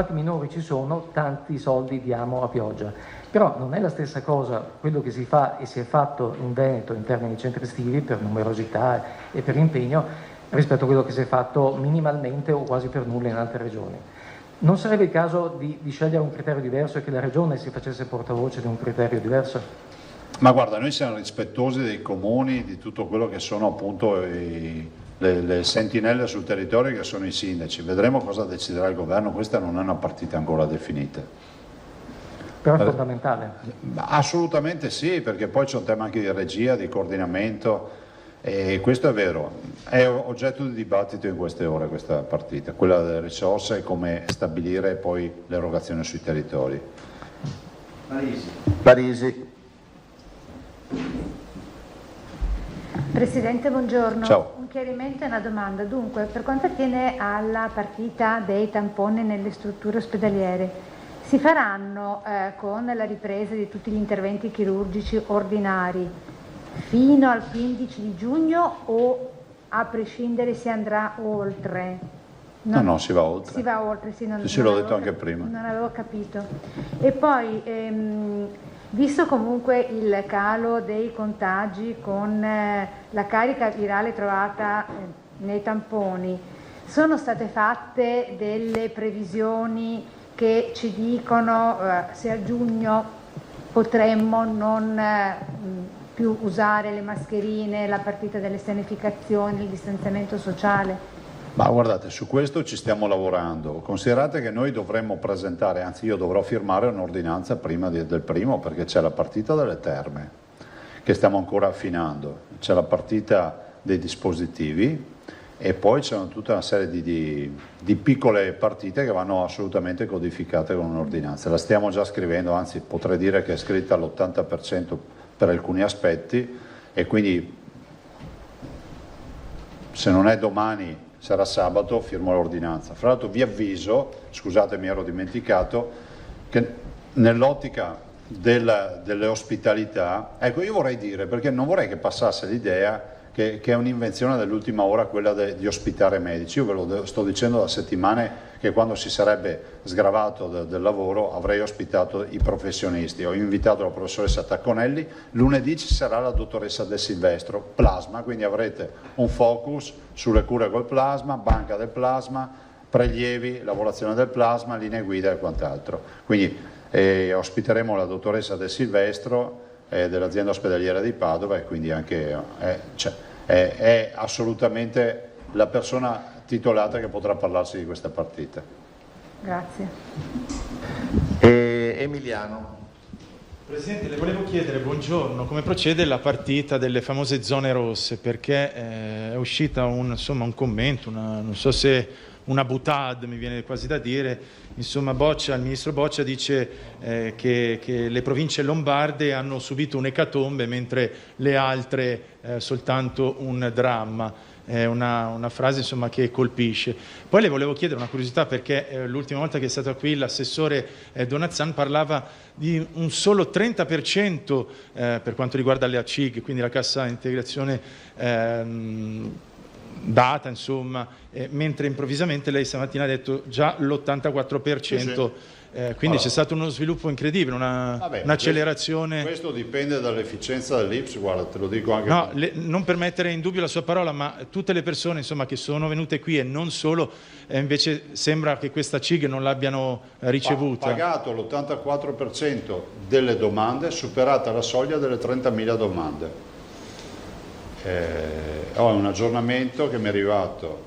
minori ci sono, tanti soldi diamo a pioggia. Però non è la stessa cosa quello che si fa e si è fatto in Veneto in termini di centri estivi per numerosità e per impegno rispetto a quello che si è fatto minimalmente o quasi per nulla in altre regioni. Non sarebbe il caso di scegliere un criterio diverso e che la Regione si facesse portavoce di un criterio diverso? Ma guarda, noi siamo rispettosi dei comuni, di tutto quello che sono appunto le sentinelle sul territorio, che sono i sindaci. Vedremo cosa deciderà il governo, questa non è una partita ancora definita. Però è fondamentale. Assolutamente sì, perché poi c'è un tema anche di regia, di coordinamento, e questo è vero, è oggetto di dibattito in queste ore questa partita, quella delle risorse e come stabilire poi l'erogazione sui territori. Parisi. Presidente, buongiorno. Ciao. Un chiarimento e una domanda. Dunque, per quanto attiene alla partita dei tamponi nelle strutture ospedaliere, si faranno con la ripresa di tutti gli interventi chirurgici ordinari fino al 15 di giugno o a prescindere si andrà oltre? No, si va oltre. Si va oltre, sì. Sì, l'ho detto anche prima. Non avevo capito. E poi, visto comunque il calo dei contagi con la carica virale trovata nei tamponi, sono state fatte delle previsioni che ci dicono se a giugno potremmo non più usare le mascherine, la partita delle sanificazioni, il distanziamento sociale? Ma guardate, su questo ci stiamo lavorando. Considerate che noi dovremmo presentare, anzi io dovrò firmare un'ordinanza prima del primo, perché c'è la partita delle terme che stiamo ancora affinando, c'è la partita dei dispositivi e poi c'è tutta una serie di piccole partite che vanno assolutamente codificate con un'ordinanza. La stiamo già scrivendo, anzi potrei dire che è scritta all'80% per alcuni aspetti, e quindi se non è domani sarà sabato, firmo l'ordinanza. Fra l'altro vi avviso, scusate mi ero dimenticato, che nell'ottica delle ospitalità, ecco, io vorrei dire, perché non vorrei che passasse l'idea che è un'invenzione dell'ultima ora quella di ospitare medici. Io ve lo sto dicendo da settimane che quando si sarebbe sgravato del lavoro avrei ospitato i professionisti. Ho invitato la professoressa Tacconelli, lunedì ci sarà la dottoressa De Silvestro, plasma, quindi avrete un focus sulle cure col plasma, banca del plasma, prelievi, lavorazione del plasma, linee guida e quant'altro. Quindi ospiteremo la dottoressa De Silvestro dell'azienda ospedaliera di Padova, e quindi anche è assolutamente la persona titolata che potrà parlarsi di questa partita. Grazie. Emiliano. Presidente, le volevo chiedere, buongiorno, come procede la partita delle famose zone rosse, perché è uscita un commento, non so se una boutade, mi viene quasi da dire, insomma il ministro Boccia dice che le province lombarde hanno subito un'ecatombe mentre le altre soltanto un dramma. È una frase insomma che colpisce. Poi le volevo chiedere una curiosità, perché l'ultima volta che è stato qui l'assessore Donazzan parlava di un solo 30% per quanto riguarda le ACIG, quindi la cassa integrazione data, insomma, mentre improvvisamente lei stamattina ha detto già l'84%, quindi c'è stato uno sviluppo incredibile, un'accelerazione. Questo dipende dall'efficienza dell'Ips, guarda, te lo dico anche. No, non per mettere in dubbio la sua parola, ma tutte le persone insomma, che sono venute qui e non solo, invece sembra che questa CIG non l'abbiano ricevuta. Pagato l'84% delle domande, superata la soglia delle 30.000 domande. Ho un aggiornamento che mi è arrivato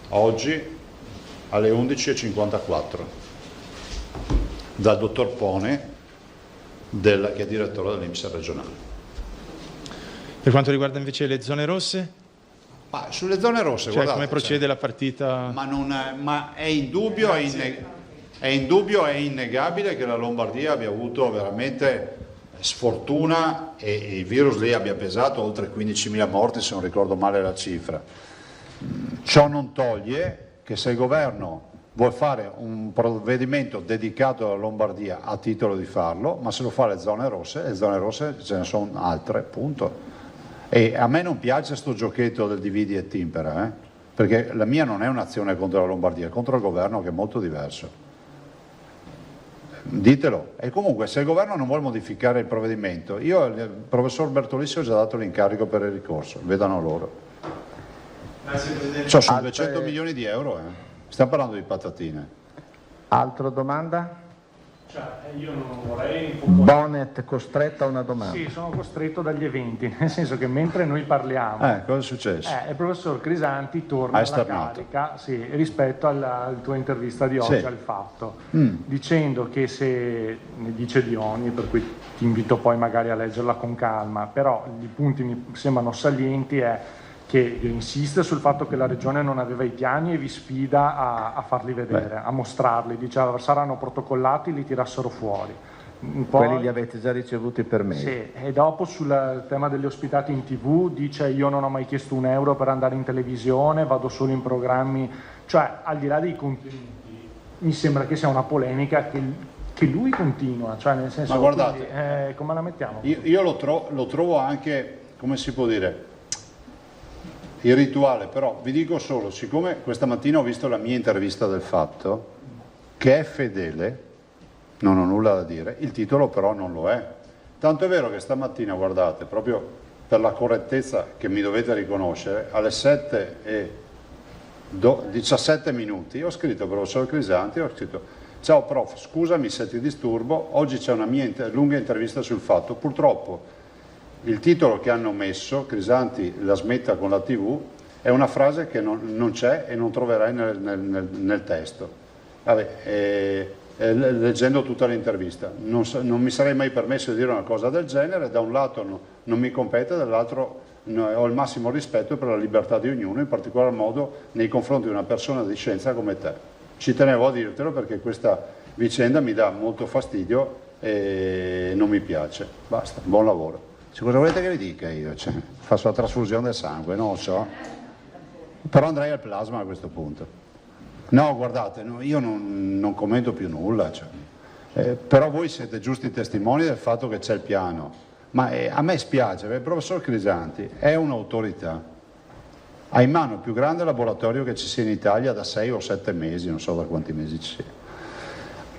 oggi alle 11:54 dal dottor Pone, che è direttore dell'INPS regionale. Per quanto riguarda invece le zone rosse? Ma sulle zone rosse, cioè, guardate, come procede la partita? Ma è indubbio, è innegabile che la Lombardia abbia avuto veramente sfortuna e il virus lì abbia pesato oltre 15.000 morti, se non ricordo male la cifra. Ciò non toglie che se il governo vuole fare un provvedimento dedicato alla Lombardia ha titolo di farlo, ma se lo fa le zone rosse ce ne sono altre, punto. E a me non piace sto giochetto del dividi e timpera, perché la mia non è un'azione contro la Lombardia, è contro il governo, che è molto diverso. Ditelo. E comunque se il governo non vuole modificare il provvedimento, io al professor Bertolissi ho già dato l'incarico per il ricorso, vedano loro. Grazie Presidente. Cioè, sono 200 milioni di euro, stiamo parlando di patatine. Altra domanda? Cioè, io non vorrei... Bonet costretto a una domanda. Sì, sono costretto dagli eventi, nel senso che mentre noi parliamo... cosa è successo? Il professor Crisanti torna alla carica rispetto alla tua intervista di oggi al Fatto, dicendo che se ne dice di ogni, per cui ti invito poi magari a leggerla con calma, però i punti mi sembrano salienti è che insiste sul fatto che la Regione non aveva i piani e vi sfida a farli vedere, a mostrarli, diceva saranno protocollati, li tirassero fuori. Poi, quelli li avete già ricevuti per me. Sì, e dopo sul tema degli ospitati in TV dice io non ho mai chiesto un euro per andare in televisione, vado solo in programmi, cioè al di là dei contenuti mi sembra che sia una polemica che lui continua, cioè nel senso, ma guardate, quindi, come la mettiamo? Io lo trovo anche, come si può dire, irrituale, però vi dico solo, siccome questa mattina ho visto la mia intervista del Fatto, che è fedele, non ho nulla da dire, il titolo però non lo è. Tanto è vero che stamattina, guardate, proprio per la correttezza che mi dovete riconoscere, alle 7:17 minuti ho scritto al professor Crisanti, ho scritto: ciao prof, scusami se ti disturbo, oggi c'è una mia lunga intervista sul Fatto, purtroppo il titolo che hanno messo, Crisanti la smetta con la TV, è una frase che non c'è e non troverai nel testo. Vabbè, leggendo tutta l'intervista non mi sarei mai permesso di dire una cosa del genere, da un lato non mi compete, dall'altro ho il massimo rispetto per la libertà di ognuno, in particolar modo nei confronti di una persona di scienza come te. Ci tenevo a dirtelo perché questa vicenda mi dà molto fastidio e non mi piace. Basta, buon lavoro. Cosa volete che vi dica io? Cioè, faccio la trasfusione del sangue, non lo so. Però andrei al plasma a questo punto. No, guardate, no, io non commento più nulla. Cioè. Però voi siete giusti testimoni del fatto che c'è il piano. Ma a me spiace, perché il professor Crisanti è un'autorità, ha in mano il più grande laboratorio che ci sia in Italia da 6 o 7 mesi, non so da quanti mesi ci sia.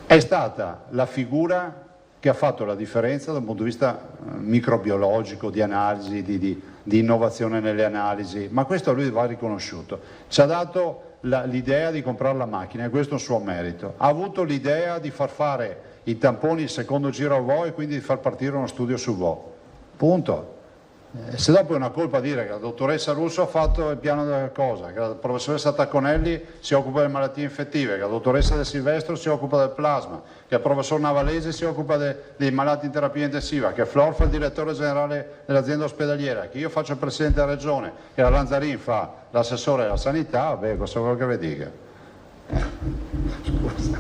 È stata la figura che ha fatto la differenza dal punto di vista microbiologico, di analisi, di innovazione nelle analisi, ma questo a lui va riconosciuto. Ci ha dato l'idea di comprare la macchina e questo è un suo merito. Ha avuto l'idea di far fare i tamponi il secondo giro al Vo e quindi di far partire uno studio su Vo. Punto. Se dopo è una colpa dire che la dottoressa Russo ha fatto il piano della cosa, che la professoressa Tacconelli si occupa delle malattie infettive, che la dottoressa De Silvestro si occupa del plasma, che il professor Navalese si occupa dei malati in terapia intensiva, che Flor fa il direttore generale dell'azienda ospedaliera, che io faccio il presidente della regione, che la Lanzarin fa l'assessore della sanità, vabbè, cosa vuoi che vi dica? Scusa.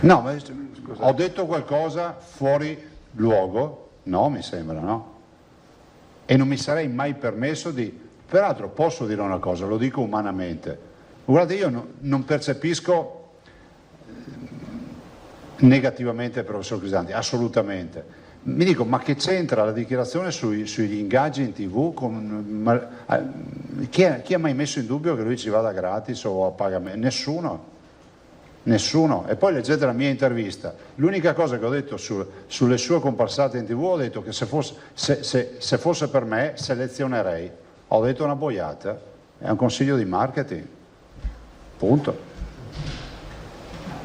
No, ma ho detto qualcosa fuori luogo? No, mi sembra, no? E non mi sarei mai permesso di... Peraltro posso dire una cosa, lo dico umanamente. Guardate, io non percepisco negativamente il professor Crisanti, assolutamente. Mi dico, ma che c'entra la dichiarazione sugli ingaggi in TV? Chi ha mai messo in dubbio che lui ci vada gratis o a pagamento? Nessuno. Nessuno. E poi leggete la mia intervista. L'unica cosa che ho detto sulle sue comparsate in TV, ho detto che se fosse per me selezionerei. Ho detto una boiata. È un consiglio di marketing. Punto.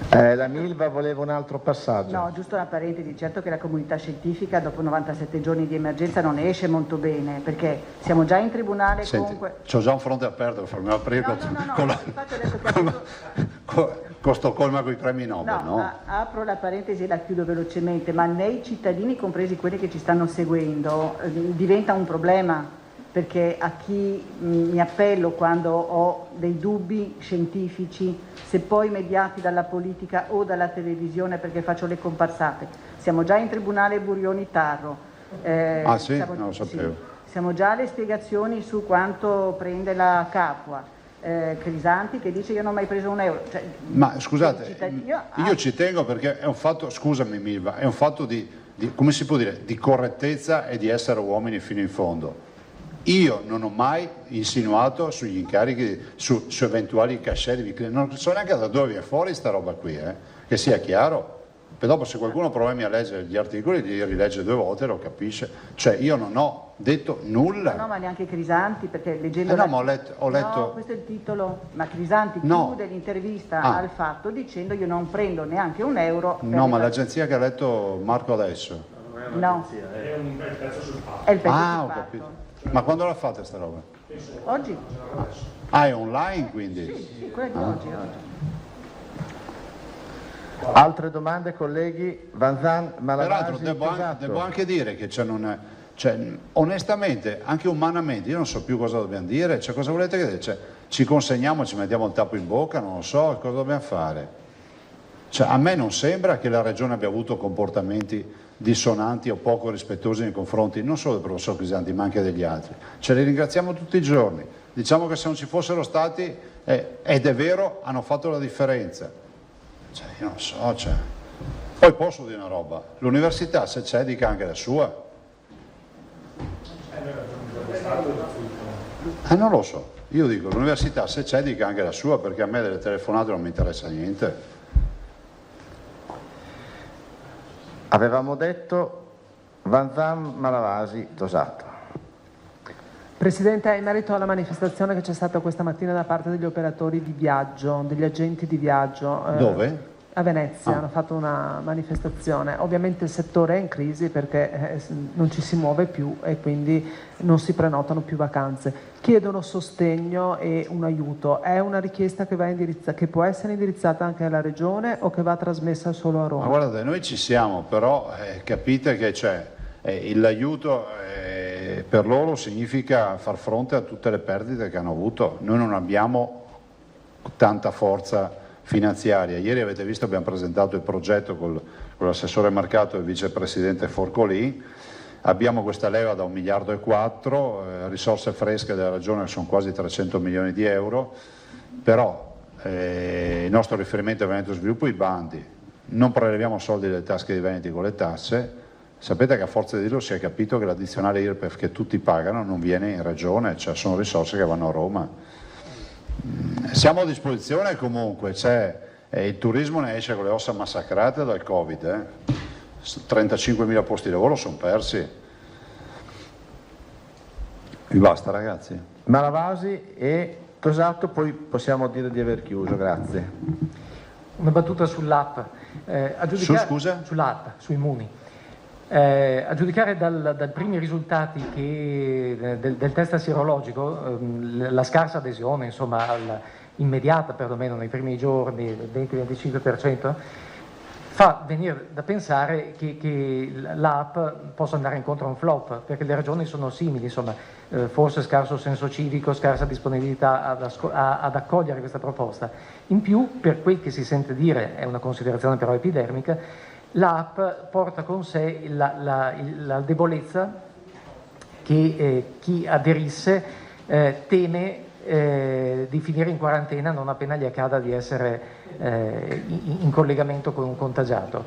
La Milva voleva un altro passaggio. No, giusto una parentesi, certo che la comunità scientifica dopo 97 giorni di emergenza non esce molto bene, perché siamo già in tribunale. Senti, comunque... c'ho già un fronte aperto, farmi aprire con Stoccolma con i premi Nobel, no? Apro la parentesi e la chiudo velocemente, ma nei cittadini, compresi quelli che ci stanno seguendo, diventa un problema. Perché a chi mi appello quando ho dei dubbi scientifici, se poi mediati dalla politica o dalla televisione perché faccio le comparsate. Siamo già in tribunale Burioni-Tarro. Sì? Non lo sapevo. Sì, siamo già alle spiegazioni su quanto prende la Capua. Crisanti che dice io non ho mai preso un euro. Cioè, ma scusate, io ci tengo perché è un fatto, scusami Milva, è un fatto di come si può dire, di correttezza e di essere uomini fino in fondo. Io non ho mai insinuato sugli incarichi, su eventuali cashier di clienti, non so neanche da dove viene fuori sta roba qui, che sia chiaro. Poi dopo se qualcuno problemi a leggere gli articoli, li rilegge 2 volte e lo capisce. Cioè io non ho detto nulla. No, ma neanche Crisanti, perché leggendo... no, ma ho letto... No, questo è il titolo, ma Crisanti chiude l'intervista al Fatto dicendo io non prendo neanche un euro. No, ma l'agenzia che ha letto Marco adesso. No, è un pezzo sul Fatto. È il pezzo sul ho Fatto. capito. Ma quando l'ha fatta sta roba? Oggi. È online quindi? Sì, quella di oggi. Altre domande, colleghi? Vanzan, Malavasi, peraltro devo anche dire che onestamente, anche umanamente, io non so più cosa dobbiamo dire, cosa volete che dire? Ci consegniamo, ci mettiamo il tappo in bocca, non lo so, cosa dobbiamo fare? A me non sembra che la Regione abbia avuto comportamenti dissonanti o poco rispettosi nei confronti non solo del professor Crisanti ma anche degli altri. Ce li ringraziamo tutti i giorni. Diciamo che se non ci fossero stati, ed è vero, hanno fatto la differenza. Io non so, Poi posso dire una roba, l'università se c'è dica anche la sua. Non lo so, io dico l'università se c'è dica anche la sua perché a me delle telefonate non mi interessa niente. Avevamo detto Vanzan, Malavasi, Tosato. Presidente, in merito alla manifestazione che c'è stata questa mattina da parte degli operatori di viaggio, degli agenti di viaggio. Dove? A Venezia hanno fatto una manifestazione. Ovviamente il settore è in crisi perché non ci si muove più e quindi non si prenotano più vacanze. Chiedono sostegno e un aiuto. È una richiesta che può essere indirizzata anche alla Regione o che va trasmessa solo a Roma? Ma guardate, noi ci siamo, però capite che l'aiuto per loro significa far fronte a tutte le perdite che hanno avuto. Noi non abbiamo tanta forza finanziaria. Ieri avete visto, abbiamo presentato il progetto con l'assessore Marcato e il vicepresidente Forcolì. Abbiamo questa leva da 1,4 miliardi, risorse fresche della Regione sono quasi 300 milioni di euro, però il nostro riferimento è Veneto Sviluppo, i bandi. Non preleviamo soldi dalle tasche dei veneti con le tasse. Sapete che a forza di dirlo si è capito che l'addizionale IRPEF che tutti pagano non viene in Regione, cioè sono risorse che vanno a Roma. Siamo a disposizione comunque, il turismo ne esce con le ossa massacrate dal Covid, 35.000 posti di lavoro sono persi. Vi basta ragazzi? Malavasi e Tosato, poi possiamo dire di aver chiuso, grazie. Una battuta sull'app. Scusa? Sull'app, sui Muni. A giudicare dai primi risultati del test sierologico, la scarsa adesione, insomma, immediata perlomeno nei primi giorni, il 20-25%, fa venire da pensare che l'app possa andare incontro a un flop, perché le ragioni sono simili, insomma, forse scarso senso civico, scarsa disponibilità ad accogliere questa proposta. In più, per quel che si sente dire, è una considerazione però epidermica, l'app porta con sé la debolezza che chi aderisse teme di finire in quarantena non appena gli accada di essere in collegamento con un contagiato.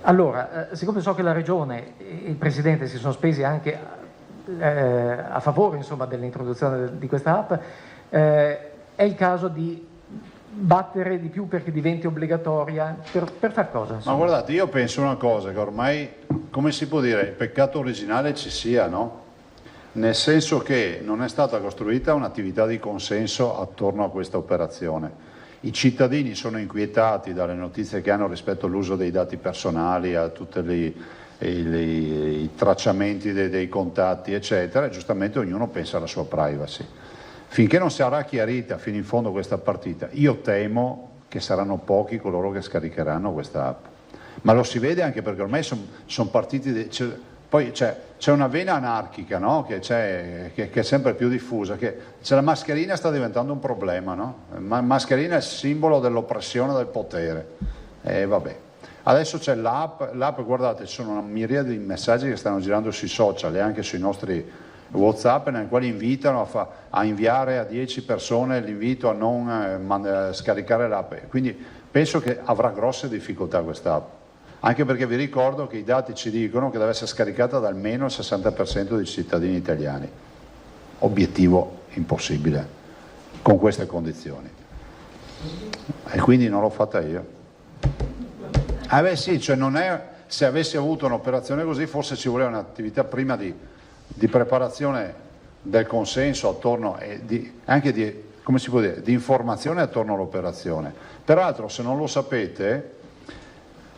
Allora, siccome so che la Regione e il Presidente si sono spesi anche a favore, insomma, dell'introduzione di questa app, è il caso di battere di più perché diventi obbligatoria per far cosa? Insomma? Ma guardate, io penso una cosa, che ormai, come si può dire, il peccato originale ci sia, no? Nel senso che non è stata costruita un'attività di consenso attorno a questa operazione. I cittadini sono inquietati dalle notizie che hanno rispetto all'uso dei dati personali, a tutti i tracciamenti dei contatti, eccetera, e giustamente ognuno pensa alla sua privacy. Finché non sarà chiarita fino in fondo questa partita, io temo che saranno pochi coloro che scaricheranno questa app. Ma lo si vede anche perché ormai sono partiti... Poi c'è una vena anarchica, no? che è sempre più diffusa, che la mascherina sta diventando un problema, no? Mascherina è il simbolo dell'oppressione del potere. Vabbè. Adesso c'è l'app, guardate, ci sono una miriade di messaggi che stanno girando sui social e anche sui nostri WhatsApp, nel quale invitano a inviare a 10 persone l'invito a non scaricare l'app. Quindi penso che avrà grosse difficoltà questa app. Anche perché vi ricordo che i dati ci dicono che deve essere scaricata da almeno il 60% dei cittadini italiani. Obiettivo impossibile con queste condizioni. E quindi non l'ho fatta io. Beh sì, cioè non è, se avessi avuto un'operazione così forse ci voleva un'attività prima di preparazione del consenso attorno e anche di informazione attorno all'operazione. Peraltro, se non lo sapete,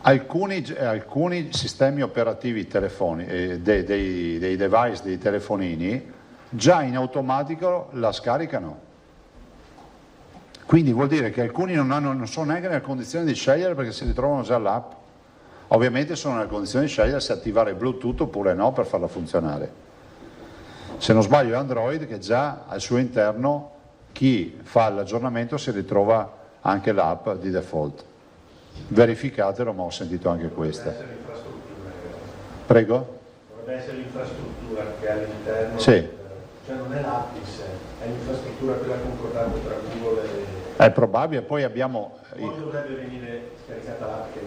alcuni sistemi operativi dei device, dei telefonini, già in automatico la scaricano. Quindi vuol dire che alcuni non sono neanche nelle condizioni di scegliere perché si ritrovano già l'app. Ovviamente sono nelle condizioni di scegliere se attivare Bluetooth oppure no per farla funzionare. Se non sbaglio è Android che già al suo interno chi fa l'aggiornamento si ritrova anche l'app di default. Verificatelo, ma ho sentito anche questa. Prego? Dovrebbe essere l'infrastruttura che è all'interno, sì. Cioè non è l'app in sé, è l'infrastruttura quella concordata tra Google e... È probabile, poi abbiamo... Poi dovrebbe venire scaricata l'app che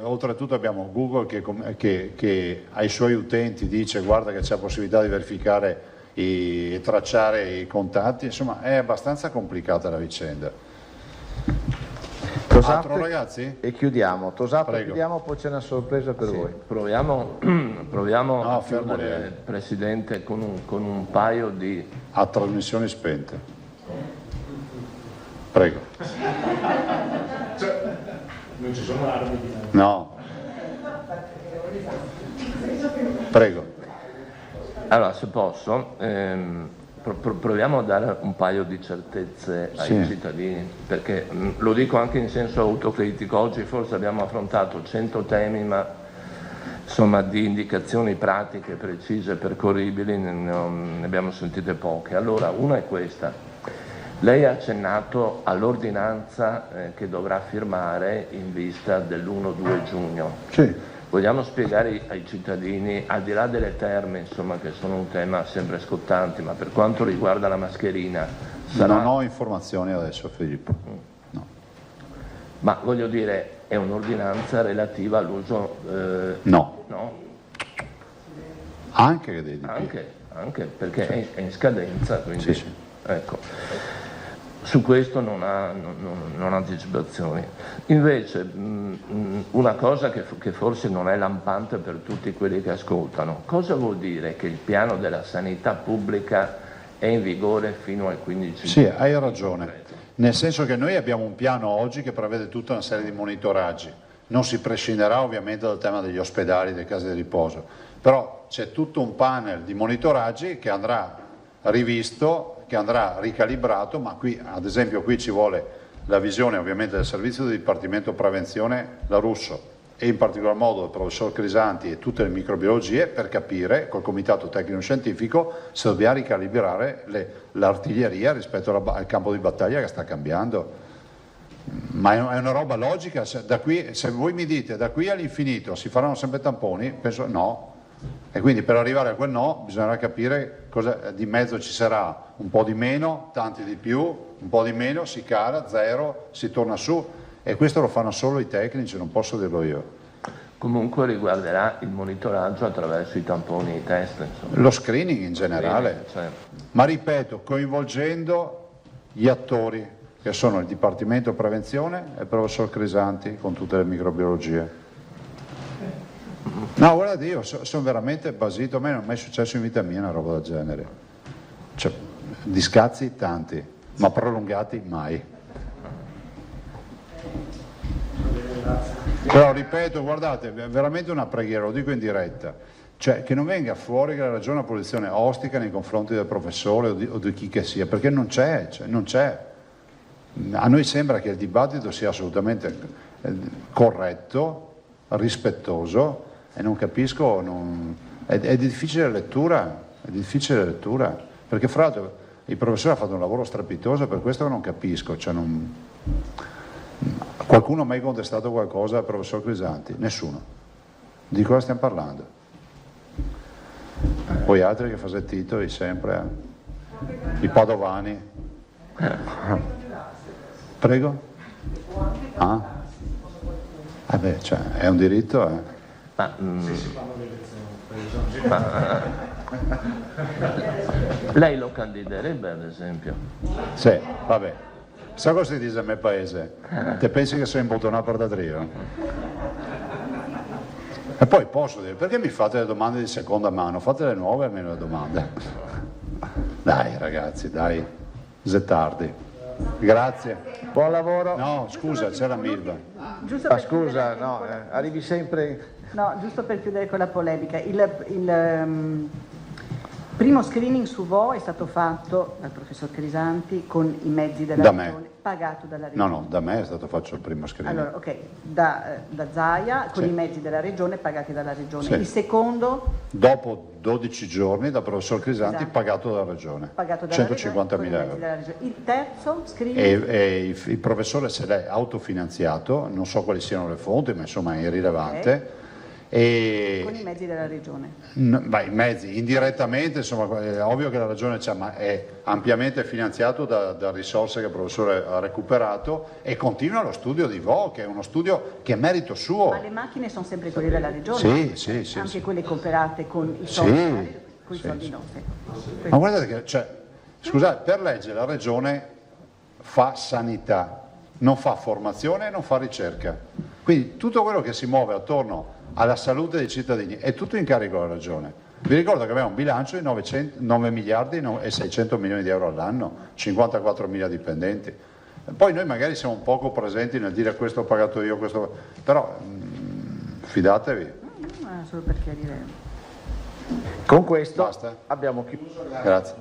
oltretutto abbiamo Google che ai suoi utenti dice guarda che c'è la possibilità di verificare e tracciare i contatti, insomma è abbastanza complicata la vicenda. Tosato, ragazzi? E chiudiamo. Tosato, Prego. chiudiamo, poi c'è una sorpresa per voi. Proviamo a chiudere, Presidente, con un paio di... A trasmissioni spente. Prego. Non ci sono armi. No. Prego. Allora, se posso... proviamo a dare un paio di certezze ai cittadini, perché lo dico anche in senso autocritico, oggi forse abbiamo affrontato 100 temi, ma insomma, di indicazioni pratiche, precise, percorribili, ne abbiamo sentite poche. Allora, una è questa. Lei ha accennato all'ordinanza che dovrà firmare in vista dell'1-2 giugno. Sì. Vogliamo spiegare ai cittadini, al di là delle terme, insomma, che sono un tema sempre scottanti, ma per quanto riguarda la mascherina sarà... Non ho informazioni adesso, Filippo. No. Ma voglio dire, è un'ordinanza relativa all'uso... No. No? Anche che devi Anche perché è in scadenza, quindi... Sì, sì. Ecco. Su questo non ha anticipazioni. Invece una cosa che forse non è lampante per tutti quelli che ascoltano, cosa vuol dire che il piano della sanità pubblica è in vigore fino al 15 Sì, giugno? hai ragione, nel senso che noi abbiamo un piano oggi che prevede tutta una serie di monitoraggi, non si prescinderà ovviamente dal tema degli ospedali, delle case di riposo, però c'è tutto un panel di monitoraggi che andrà rivisto, che andrà ricalibrato, ma qui ad esempio qui ci vuole la visione ovviamente del servizio del Dipartimento Prevenzione, la Russo, e in particolar modo il professor Crisanti e tutte le microbiologie per capire col comitato tecnico scientifico se dobbiamo ricalibrare l'artiglieria rispetto al campo di battaglia che sta cambiando. Ma è una roba logica, se voi mi dite da qui all'infinito si faranno sempre tamponi, penso no. E quindi per arrivare a quel no bisognerà capire cosa di mezzo ci sarà, un po' di meno, tanti di più, un po' di meno, si cala, zero, si torna su, e questo lo fanno solo i tecnici, non posso dirlo io. Comunque riguarderà il monitoraggio attraverso i tamponi e i test. Insomma. Lo screening in generale, certo. Ma ripeto, coinvolgendo gli attori che sono il Dipartimento Prevenzione e il professor Crisanti con tutte le microbiologie. No, guardate, io sono veramente basito, a me non è mai successo in vita mia una roba del genere. Cioè, di scazzi tanti, ma prolungati mai. Però ripeto, guardate, è veramente una preghiera, lo dico in diretta, cioè che non venga fuori che la ragione della posizione ostica nei confronti del professore o di chi che sia, perché non c'è, non c'è. A noi sembra che il dibattito sia assolutamente corretto, rispettoso, e non capisco, è di difficile lettura, perché fra l'altro il professore ha fatto un lavoro strepitoso, per questo non capisco, cioè qualcuno ha mai contestato qualcosa al professor Crisanti? Nessuno. Di cosa stiamo parlando? Poi altri che fa il titoli sempre, i padovani. Prego? Ah? Beh, cioè, è un diritto, Lei lo candiderebbe ad esempio? Sì, vabbè. Sa cosa si dice nel mio paese? Te pensi che sei imbottonato per da trio? E poi posso dire, perché mi fate le domande di seconda mano? Fate le nuove almeno le domande. Dai ragazzi, dai, Zettardi. Grazie. Buon lavoro. No, scusa, c'era Milva. Scusa, no, arrivi sempre... No, giusto per chiudere con la polemica, il primo screening su Vo è stato fatto dal professor Crisanti con i mezzi della regione, pagato dalla regione. No, da me è stato fatto il primo screening. Allora, ok, da Zaia con Sì. i mezzi della regione pagati dalla regione. Sì. Il secondo Dopo 12 giorni dal professor Crisanti Esatto. pagato dalla regione, pagato dalla regione con i 150.000 mezzi euro. della regione. Il terzo screening E il professore se l'è autofinanziato, non so quali siano le fonti, ma insomma è irrilevante. E con i mezzi della regione. I mezzi indirettamente, insomma, è ovvio che la ragione c'è, ma è ampiamente finanziato da risorse che il professore ha recuperato, e continua lo studio di Vo, che è uno studio che è merito suo. Ma le macchine sono sempre quelle della regione? Sì, Anche sì. quelle comprate con i Sì, soldi, con i sì, soldi sì. nostri. Ma guardate che, cioè, scusate, per legge la regione fa sanità, non fa formazione, non fa ricerca. Quindi tutto quello che si muove attorno alla salute dei cittadini è tutto in carico della ragione. Vi ricordo che abbiamo un bilancio di 9 miliardi e 600 milioni di euro all'anno, 54 mila dipendenti. Poi noi magari siamo un poco presenti nel dire questo ho pagato io, questo, però fidatevi. Solo per chiarire. Con questo Basta? abbiamo chiuso. Grazie.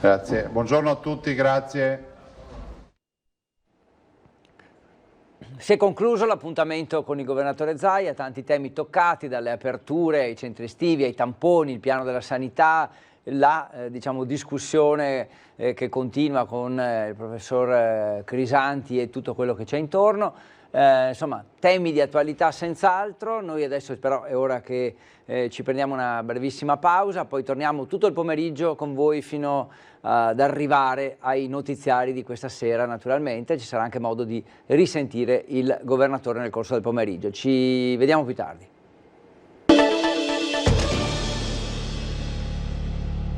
Grazie. Buongiorno a tutti, grazie. Si è concluso l'appuntamento con il governatore Zaia, tanti temi toccati, dalle aperture ai centri estivi, ai tamponi, il piano della sanità, la diciamo, discussione che continua con il professor Crisanti e tutto quello che c'è intorno. Insomma, temi di attualità senz'altro. Noi adesso però è ora che ci prendiamo una brevissima pausa, poi torniamo tutto il pomeriggio con voi fino ad arrivare ai notiziari di questa sera. Naturalmente ci sarà anche modo di risentire il governatore nel corso del pomeriggio. Ci vediamo più tardi.